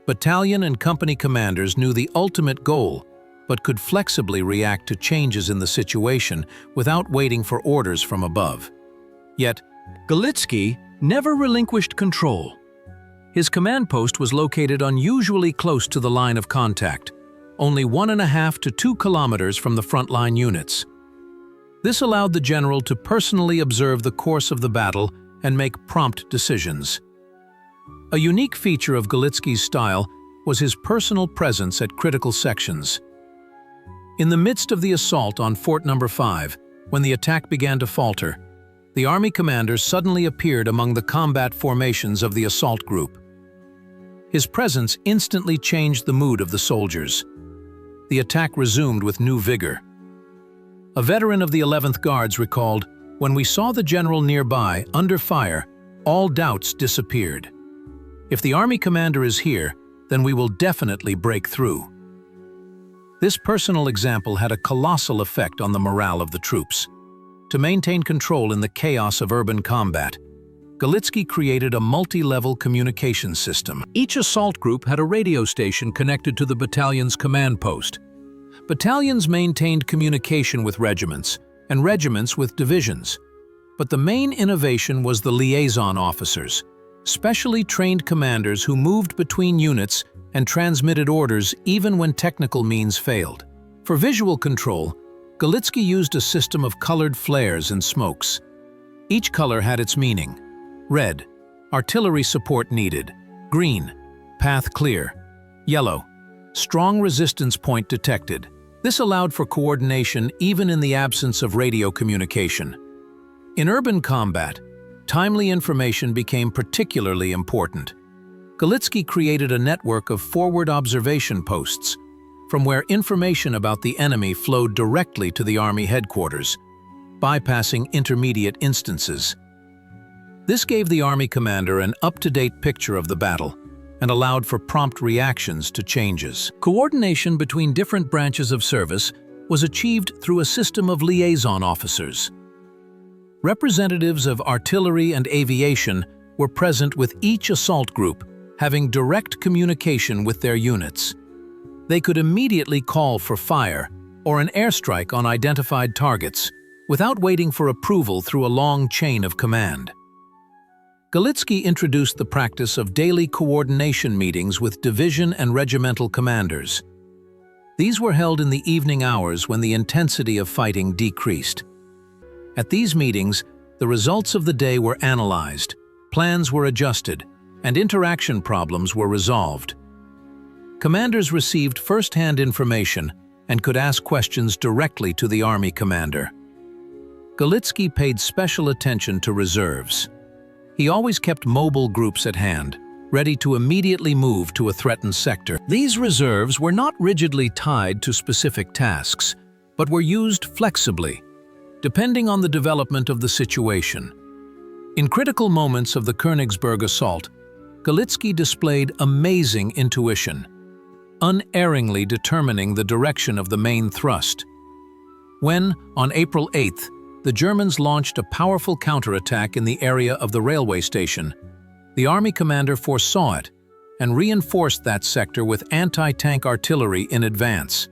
Battalion and company commanders knew the ultimate goal, but could flexibly react to changes in the situation without waiting for orders from above. Yet, Galitsky never relinquished control. His command post was located unusually close to the line of contact, only 1.5 to 2 kilometers from the frontline units. This allowed the general to personally observe the course of the battle and make prompt decisions. A unique feature of Galitsky's style was his personal presence at critical sections. In the midst of the assault on Fort No. 5, when the attack began to falter, the army commander suddenly appeared among the combat formations of the assault group. His presence instantly changed the mood of the soldiers. The attack resumed with new vigor. A veteran of the 11th Guards recalled, "When we saw the general nearby, under fire, all doubts disappeared. If the army commander is here, then we will definitely break through." This personal example had a colossal effect on the morale of the troops. To maintain control in the chaos of urban combat, Galitsky created a multi-level communication system. Each assault group had a radio station connected to the battalion's command post. Battalions maintained communication with regiments, and regiments with divisions. But the main innovation was the liaison officers, specially trained commanders who moved between units and transmitted orders even when technical means failed. For visual control, Galitsky used a system of colored flares and smokes. Each color had its meaning. Red, artillery support needed. Green, path clear. Yellow, strong resistance point detected. This allowed for coordination even in the absence of radio communication. In urban combat, timely information became particularly important. Galitsky created a network of forward observation posts, from where information about the enemy flowed directly to the army headquarters, bypassing intermediate instances. This gave the army commander an up-to-date picture of the battle and allowed for prompt reactions to changes. Coordination between different branches of service was achieved through a system of liaison officers. Representatives of artillery and aviation were present with each assault group, having direct communication with their units. They could immediately call for fire or an airstrike on identified targets without waiting for approval through a long chain of command. Galitsky introduced the practice of daily coordination meetings with division and regimental commanders. These were held in the evening hours when the intensity of fighting decreased. At these meetings, the results of the day were analyzed, plans were adjusted, and interaction problems were resolved. Commanders received first-hand information and could ask questions directly to the army commander. Galitsky paid special attention to reserves. He always kept mobile groups at hand, ready to immediately move to a threatened sector. These reserves were not rigidly tied to specific tasks, but were used flexibly, depending on the development of the situation. In critical moments of the Königsberg assault, Galitsky displayed amazing intuition, unerringly determining the direction of the main thrust. When, on April 8th, the Germans launched a powerful counterattack in the area of the railway station, the army commander foresaw it and reinforced that sector with anti-tank artillery in advance.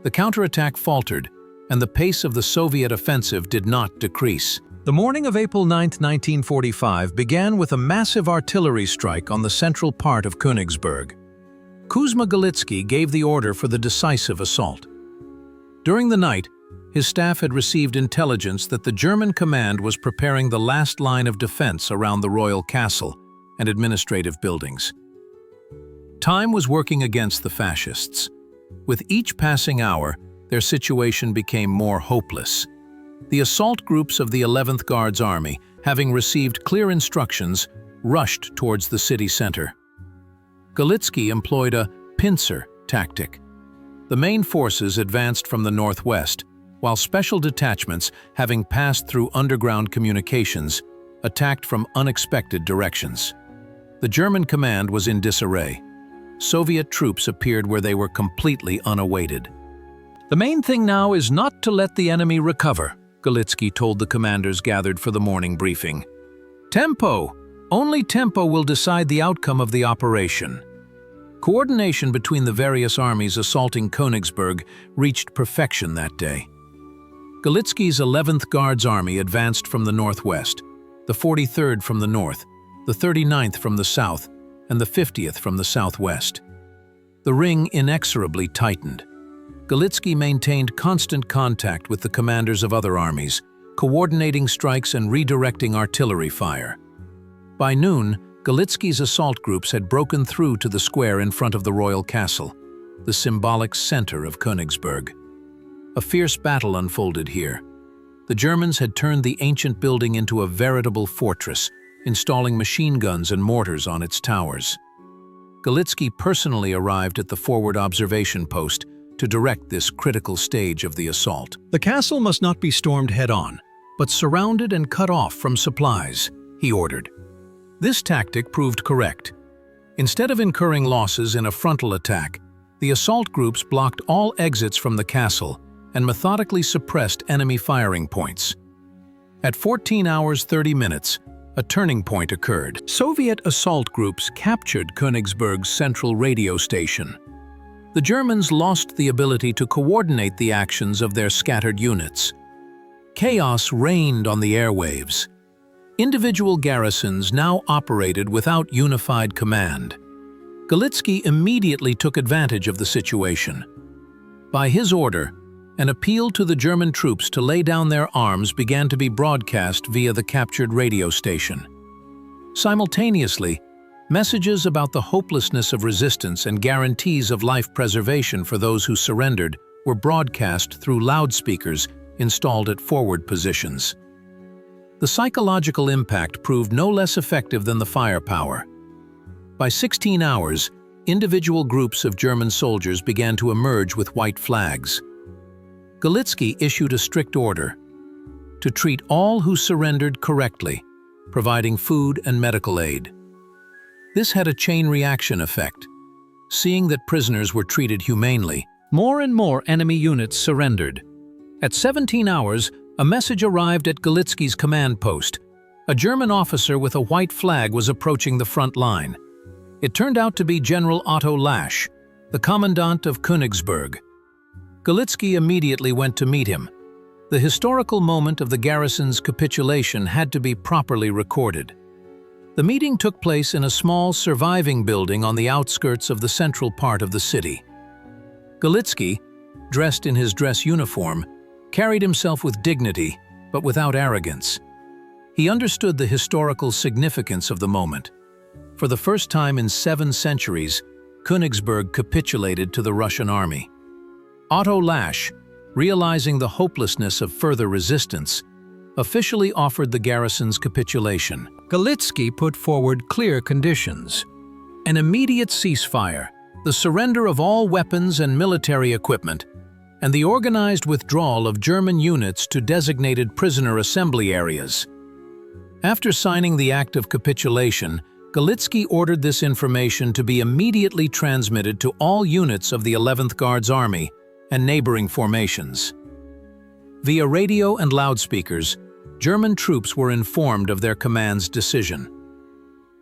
The counterattack faltered, and the pace of the Soviet offensive did not decrease. The morning of April 9, 1945 began with a massive artillery strike on the central part of Königsberg. Kuzma Galitsky gave the order for the decisive assault. During the night, his staff had received intelligence that the German command was preparing the last line of defense around the royal castle and administrative buildings. Time was working against the fascists. With each passing hour, their situation became more hopeless. The assault groups of the 11th Guards Army, having received clear instructions, rushed towards the city center. Galitsky employed a pincer tactic. The main forces advanced from the northwest, while special detachments, having passed through underground communications, attacked from unexpected directions. The German command was in disarray. Soviet troops appeared where they were completely unawaited. "The main thing now is not to let the enemy recover," Galitsky told the commanders gathered for the morning briefing. "Tempo! Only tempo will decide the outcome of the operation." Coordination between the various armies assaulting Königsberg reached perfection that day. Galitsky's 11th Guards Army advanced from the northwest, the 43rd from the north, the 39th from the south, and the 50th from the southwest. The ring inexorably tightened. Galitsky maintained constant contact with the commanders of other armies, coordinating strikes and redirecting artillery fire. By noon, Galitsky's assault groups had broken through to the square in front of the royal castle, the symbolic center of Königsberg. A fierce battle unfolded here. The Germans had turned the ancient building into a veritable fortress, installing machine guns and mortars on its towers. Galitsky personally arrived at the forward observation post to direct this critical stage of the assault. "The castle must not be stormed head-on, but surrounded and cut off from supplies," he ordered. This tactic proved correct. Instead of incurring losses in a frontal attack, the assault groups blocked all exits from the castle and methodically suppressed enemy firing points. At 14 hours 30 minutes, a turning point occurred. Soviet assault groups captured Königsberg's central radio station. The Germans lost the ability to coordinate the actions of their scattered units. Chaos reigned on the airwaves. Individual garrisons now operated without unified command. Galitsky immediately took advantage of the situation. By his order, an appeal to the German troops to lay down their arms began to be broadcast via the captured radio station. Simultaneously, messages about the hopelessness of resistance and guarantees of life preservation for those who surrendered were broadcast through loudspeakers installed at forward positions. The psychological impact proved no less effective than the firepower. By 16 hours, individual groups of German soldiers began to emerge with white flags. Galitsky issued a strict order to treat all who surrendered correctly, providing food and medical aid. This had a chain reaction effect. Seeing that prisoners were treated humanely, more and more enemy units surrendered. At 17 hours, a message arrived at Galitsky's command post. A German officer with a white flag was approaching the front line. It turned out to be General Otto Lasch, the commandant of Königsberg. Galitsky immediately went to meet him. The historical moment of the garrison's capitulation had to be properly recorded. The meeting took place in a small, surviving building on the outskirts of the central part of the city. Galitsky, dressed in his dress uniform, carried himself with dignity, but without arrogance. He understood the historical significance of the moment. For the first time in 7 centuries, Königsberg capitulated to the Russian army. Otto Lasch, realizing the hopelessness of further resistance, officially offered the garrison's capitulation. Galitsky put forward clear conditions: an immediate ceasefire, the surrender of all weapons and military equipment, and the organized withdrawal of German units to designated prisoner assembly areas. After signing the act of capitulation, Galitsky ordered this information to be immediately transmitted to all units of the 11th Guards Army and neighboring formations. Via radio and loudspeakers, German troops were informed of their command's decision.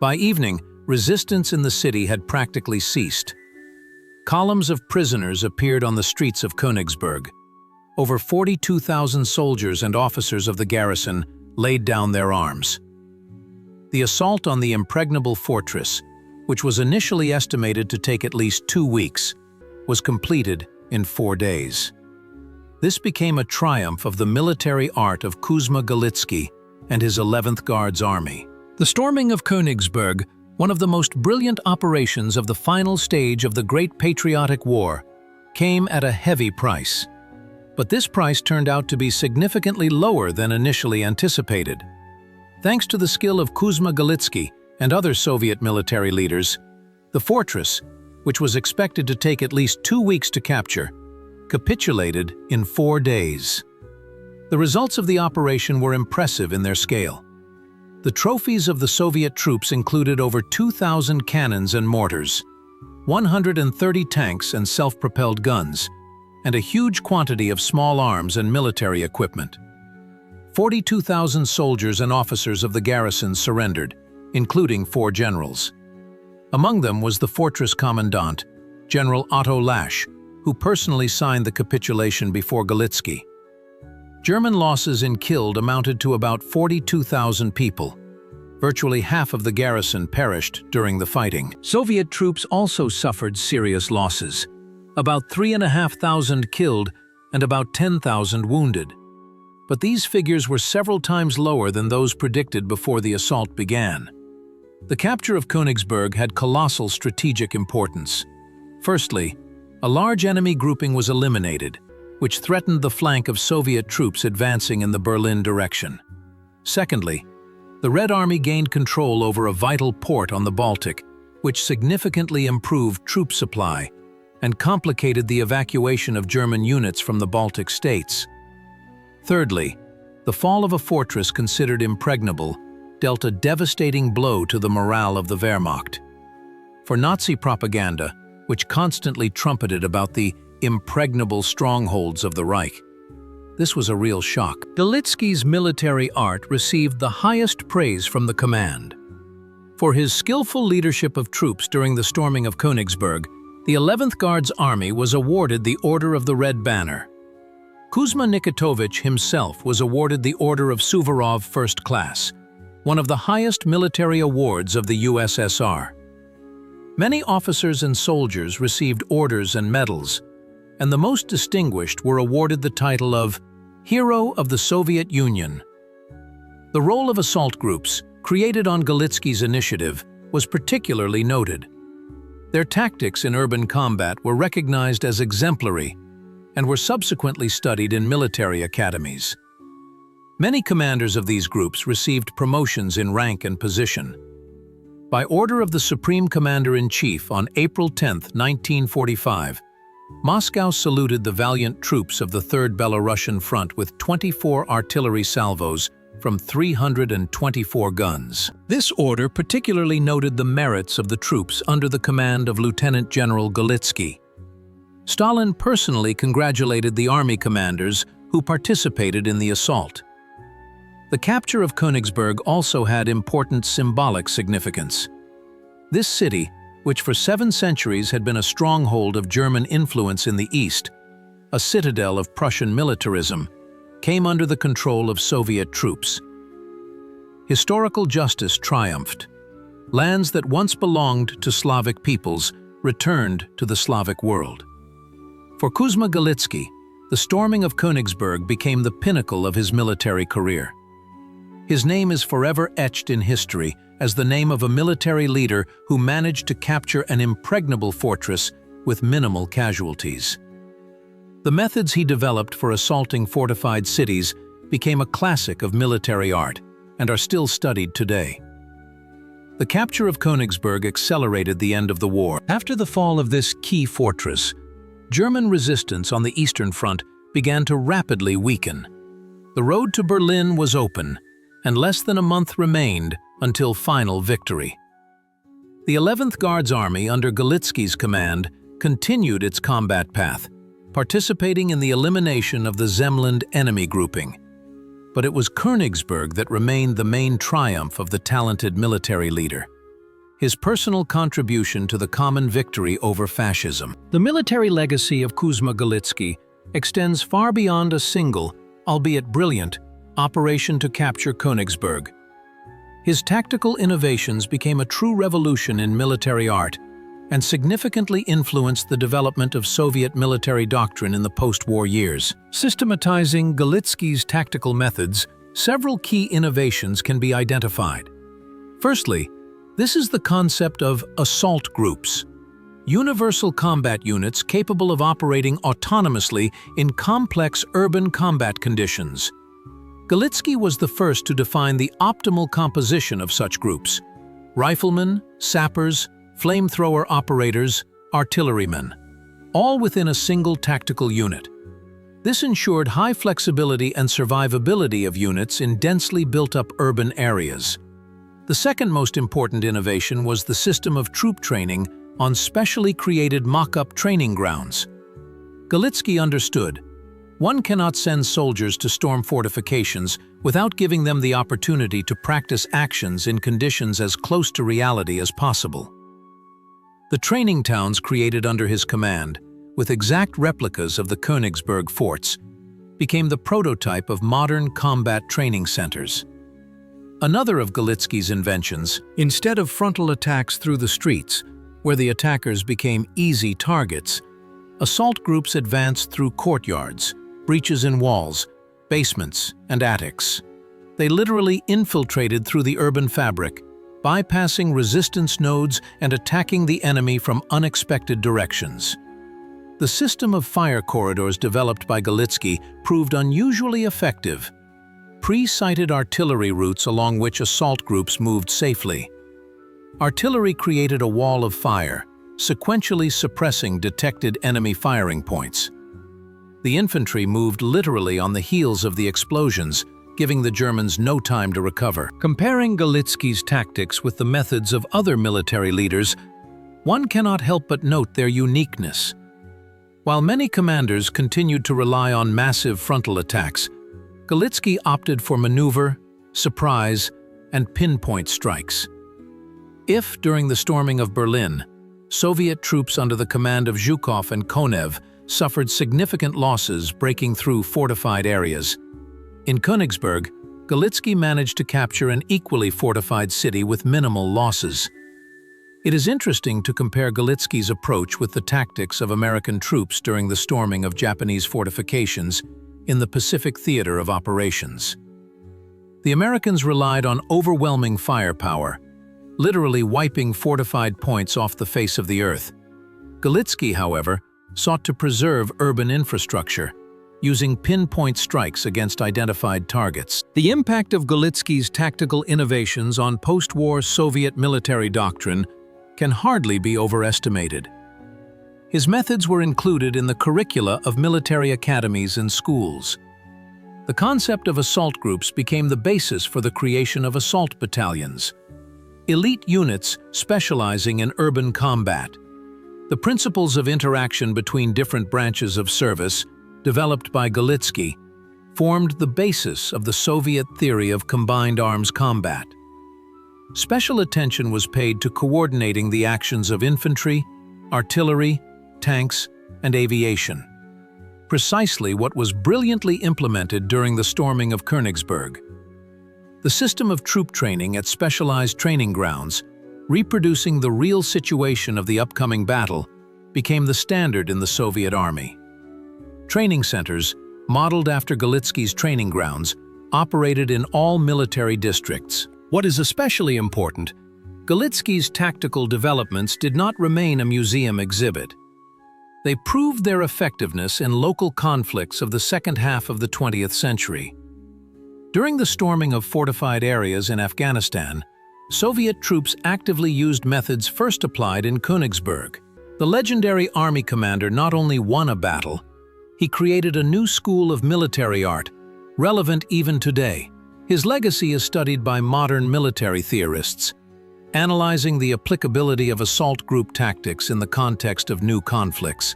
By evening, resistance in the city had practically ceased. Columns of prisoners appeared on the streets of Königsberg. Over 42,000 soldiers and officers of the garrison laid down their arms. The assault on the impregnable fortress, which was initially estimated to take at least 2 weeks, was completed in 4 days. This became a triumph of the military art of Kuzma Galitsky and his 11th Guards Army. The storming of Königsberg, one of the most brilliant operations of the final stage of the Great Patriotic War, came at a heavy price. But this price turned out to be significantly lower than initially anticipated. Thanks to the skill of Kuzma Galitsky and other Soviet military leaders, the fortress, which was expected to take at least 2 weeks to capture, capitulated in 4 days. The results of the operation were impressive in their scale. The trophies of the Soviet troops included over 2,000 cannons and mortars, 130 tanks and self-propelled guns, and a huge quantity of small arms and military equipment. 42,000 soldiers and officers of the garrison surrendered, including 4 generals. Among them was the fortress commandant, General Otto Lasch, who personally signed the capitulation before Galitsky. German losses in killed amounted to about 42,000 people. Virtually half of the garrison perished during the fighting. Soviet troops also suffered serious losses, about 3,500 killed and about 10,000 wounded. But these figures were several times lower than those predicted before the assault began. The capture of Königsberg had colossal strategic importance. Firstly, a large enemy grouping was eliminated, which threatened the flank of Soviet troops advancing in the Berlin direction. Secondly, the Red Army gained control over a vital port on the Baltic, which significantly improved troop supply and complicated the evacuation of German units from the Baltic states. Thirdly, the fall of a fortress considered impregnable dealt a devastating blow to the morale of the Wehrmacht. For Nazi propaganda, which constantly trumpeted about the impregnable strongholds of the Reich, this was a real shock. Galitsky's military art received the highest praise from the command. For his skillful leadership of troops during the storming of Königsberg, the 11th Guards Army was awarded the Order of the Red Banner. Kuzma Nikitovich himself was awarded the Order of Suvorov First Class, one of the highest military awards of the USSR. Many officers and soldiers received orders and medals, and the most distinguished were awarded the title of Hero of the Soviet Union. The role of assault groups, created on Galitsky's initiative, was particularly noted. Their tactics in urban combat were recognized as exemplary and were subsequently studied in military academies. Many commanders of these groups received promotions in rank and position. By order of the Supreme Commander-in-Chief on April 10, 1945, Moscow saluted the valiant troops of the Third Belarusian Front with 24 artillery salvos from 324 guns. This order particularly noted the merits of the troops under the command of Lieutenant General Galitsky. Stalin personally congratulated the army commanders who participated in the assault. The capture of Königsberg also had important symbolic significance. This city, which for 7 centuries had been a stronghold of German influence in the East, a citadel of Prussian militarism, came under the control of Soviet troops. Historical justice triumphed. Lands that once belonged to Slavic peoples returned to the Slavic world. For Kuzma Galitsky, the storming of Königsberg became the pinnacle of his military career. His name is forever etched in history as the name of a military leader who managed to capture an impregnable fortress with minimal casualties. The methods he developed for assaulting fortified cities became a classic of military art and are still studied today. The capture of Königsberg accelerated the end of the war. After the fall of this key fortress, German resistance on the Eastern Front began to rapidly weaken. The road to Berlin was open, and less than a month remained until final victory. The 11th Guards Army under Galitsky's command continued its combat path, participating in the elimination of the Zemland enemy grouping. But it was Königsberg that remained the main triumph of the talented military leader. His personal contribution to the common victory over fascism. The military legacy of Kuzma Galitsky extends far beyond a single, albeit brilliant, operation to capture Königsberg. His tactical innovations became a true revolution in military art and significantly influenced the development of Soviet military doctrine in the post-war years. Systematizing Galitsky's tactical methods, several key innovations can be identified. Firstly, this is the concept of assault groups, universal combat units capable of operating autonomously in complex urban combat conditions. Galitsky was the first to define the optimal composition of such groups: riflemen, sappers, flamethrower operators, artillerymen, all within a single tactical unit. This ensured high flexibility and survivability of units in densely built-up urban areas. The second most important innovation was the system of troop training on specially created mock-up training grounds. Galitsky understood, one cannot send soldiers to storm fortifications without giving them the opportunity to practice actions in conditions as close to reality as possible. The training towns created under his command, with exact replicas of the Königsberg forts, became the prototype of modern combat training centers. Another of Galitsky's inventions, instead of frontal attacks through the streets, where the attackers became easy targets, assault groups advanced through courtyards, breaches in walls, basements, and attics. They literally infiltrated through the urban fabric, bypassing resistance nodes and attacking the enemy from unexpected directions. The system of fire corridors developed by Galitsky proved unusually effective, pre-sighted artillery routes along which assault groups moved safely. Artillery created a wall of fire, sequentially suppressing detected enemy firing points. The infantry moved literally on the heels of the explosions, giving the Germans no time to recover. Comparing Galitsky's tactics with the methods of other military leaders, one cannot help but note their uniqueness. While many commanders continued to rely on massive frontal attacks, Galitsky opted for maneuver, surprise, and pinpoint strikes. If, during the storming of Berlin, Soviet troops under the command of Zhukov and Konev suffered significant losses breaking through fortified areas, in Königsberg, Galitsky managed to capture an equally fortified city with minimal losses. It is interesting to compare Galitsky's approach with the tactics of American troops during the storming of Japanese fortifications in the Pacific theater of operations. The Americans relied on overwhelming firepower, literally wiping fortified points off the face of the earth. Galitsky, however, sought to preserve urban infrastructure, using pinpoint strikes against identified targets. The impact of Galitsky's tactical innovations on post-war Soviet military doctrine can hardly be overestimated. His methods were included in the curricula of military academies and schools. The concept of assault groups became the basis for the creation of assault battalions, elite units specializing in urban combat. The principles of interaction between different branches of service, developed by Galitsky, formed the basis of the Soviet theory of combined arms combat. Special attention was paid to coordinating the actions of infantry, artillery, tanks, and aviation. Precisely what was brilliantly implemented during the storming of Königsberg. The system of troop training at specialized training grounds, reproducing the real situation of the upcoming battle, became the standard in the Soviet army. Training centers, modeled after Galitsky's training grounds, operated in all military districts. What is especially important, Galitsky's tactical developments did not remain a museum exhibit. They proved their effectiveness in local conflicts of the second half of the 20th century. During the storming of fortified areas in Afghanistan, Soviet troops actively used methods first applied in Königsberg. The legendary army commander not only won a battle, he created a new school of military art, relevant even today. His legacy is studied by modern military theorists, analyzing the applicability of assault group tactics in the context of new conflicts.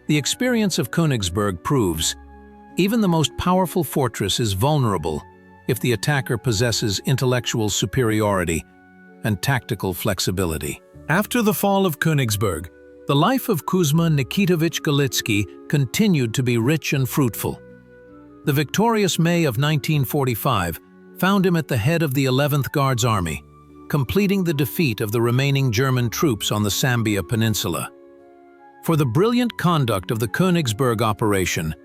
The experience of Königsberg proves, even the most powerful fortress is vulnerable if the attacker possesses intellectual superiority and tactical flexibility. After the fall of Königsberg, the life of Kuzma Nikitovich Galitsky continued to be rich and fruitful. The victorious May of 1945 found him at the head of the 11th Guards Army, completing the defeat of the remaining German troops on the Sambia Peninsula. For the brilliant conduct of the Königsberg operation,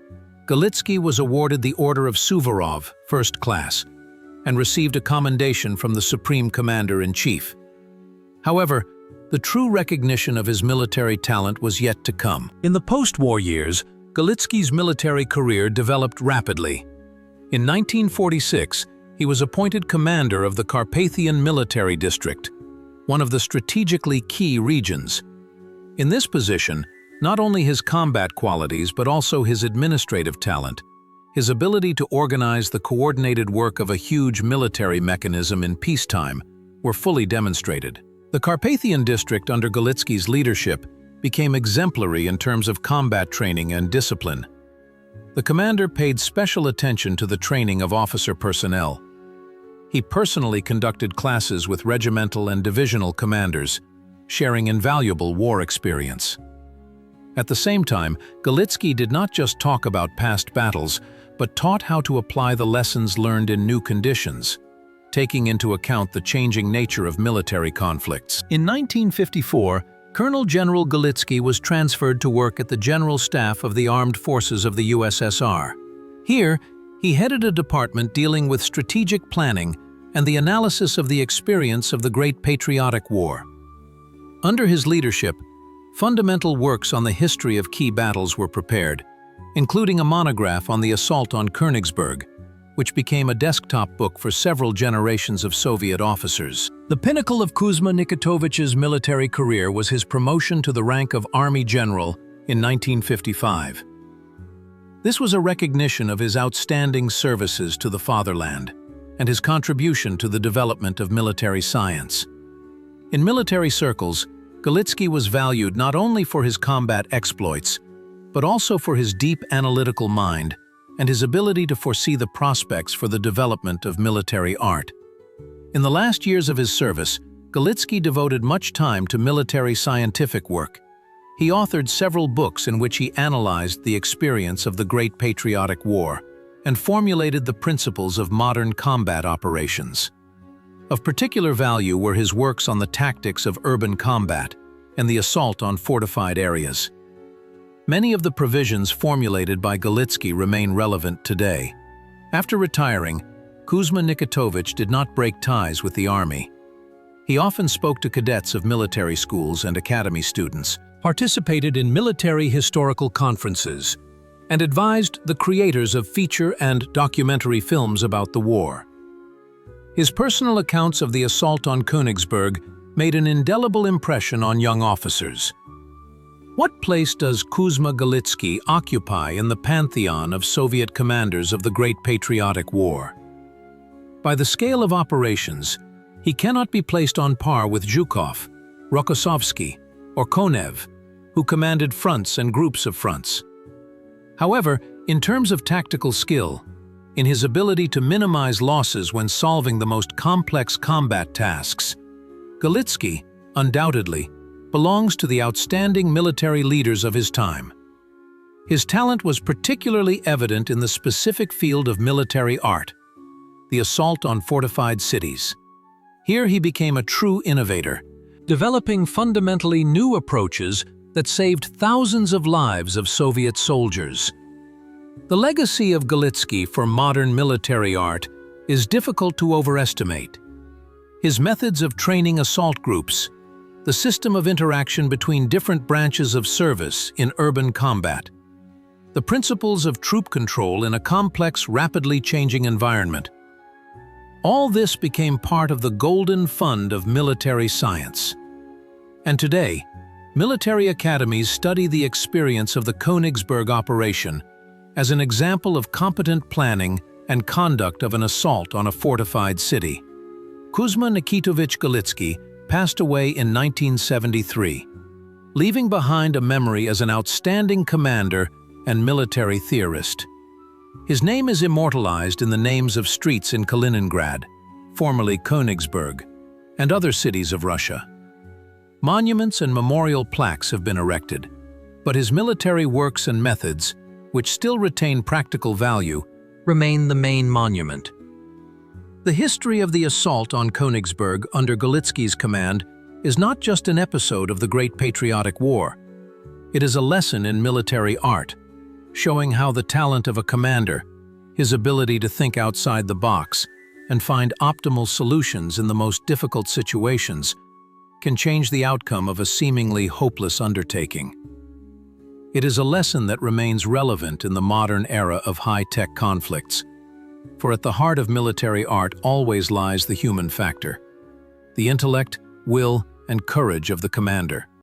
Galitsky was awarded the Order of Suvorov, First Class, and received a commendation from the Supreme Commander-in-Chief. However, the true recognition of his military talent was yet to come. In the post-war years, Galitsky's military career developed rapidly. In 1946, he was appointed commander of the Carpathian Military District, one of the strategically key regions. In this position, not only his combat qualities but also his administrative talent, his ability to organize the coordinated work of a huge military mechanism in peacetime, were fully demonstrated. The Carpathian District under Galitsky's leadership became exemplary in terms of combat training and discipline. The commander paid special attention to the training of officer personnel. He personally conducted classes with regimental and divisional commanders, sharing invaluable war experience. At the same time, Galitsky did not just talk about past battles, but taught how to apply the lessons learned in new conditions, taking into account the changing nature of military conflicts. In 1954, Colonel General Galitsky was transferred to work at the General Staff of the Armed Forces of the USSR. Here, he headed a department dealing with strategic planning and the analysis of the experience of the Great Patriotic War. Under his leadership, fundamental works on the history of key battles were prepared, including a monograph on the assault on Königsberg, which became a desktop book for several generations of Soviet officers. The pinnacle of Kuzma Nikitovich's military career was his promotion to the rank of Army General in 1955. This was a recognition of his outstanding services to the fatherland and his contribution to the development of military science. In military circles, Galitsky was valued not only for his combat exploits, but also for his deep analytical mind and his ability to foresee the prospects for the development of military art. In the last years of his service, Galitsky devoted much time to military scientific work. He authored several books in which he analyzed the experience of the Great Patriotic War and formulated the principles of modern combat operations. Of particular value were his works on the tactics of urban combat and the assault on fortified areas. Many of the provisions formulated by Galitsky remain relevant today. After retiring, Kuzma Nikitovich did not break ties with the army. He often spoke to cadets of military schools and academy students, participated in military historical conferences, and advised the creators of feature and documentary films about the war. His personal accounts of the assault on Königsberg made an indelible impression on young officers. What place does Kuzma Galitsky occupy in the pantheon of Soviet commanders of the Great Patriotic War? By the scale of operations, he cannot be placed on par with Zhukov, Rokossovsky, or Konev, who commanded fronts and groups of fronts. However, in terms of tactical skill, in his ability to minimize losses when solving the most complex combat tasks, Galitsky, undoubtedly, belongs to the outstanding military leaders of his time. His talent was particularly evident in the specific field of military art, the assault on fortified cities. Here he became a true innovator, developing fundamentally new approaches that saved thousands of lives of Soviet soldiers. The legacy of Galitsky for modern military art is difficult to overestimate. His methods of training assault groups, the system of interaction between different branches of service in urban combat, the principles of troop control in a complex, rapidly changing environment. All this became part of the golden fund of military science. And today, military academies study the experience of the Königsberg operation as an example of competent planning and conduct of an assault on a fortified city. Kuzma Nikitovich Galitsky passed away in 1973, leaving behind a memory as an outstanding commander and military theorist. His name is immortalized in the names of streets in Kaliningrad, formerly Königsberg, and other cities of Russia. Monuments and memorial plaques have been erected, but his military works and methods, which still retain practical value, remain the main monument. The history of the assault on Königsberg under Galitsky's command is not just an episode of the Great Patriotic War. It is a lesson in military art, showing how the talent of a commander, his ability to think outside the box and find optimal solutions in the most difficult situations, can change the outcome of a seemingly hopeless undertaking. It is a lesson that remains relevant in the modern era of high-tech conflicts, for at the heart of military art always lies the human factor, the intellect, will, and courage of the commander.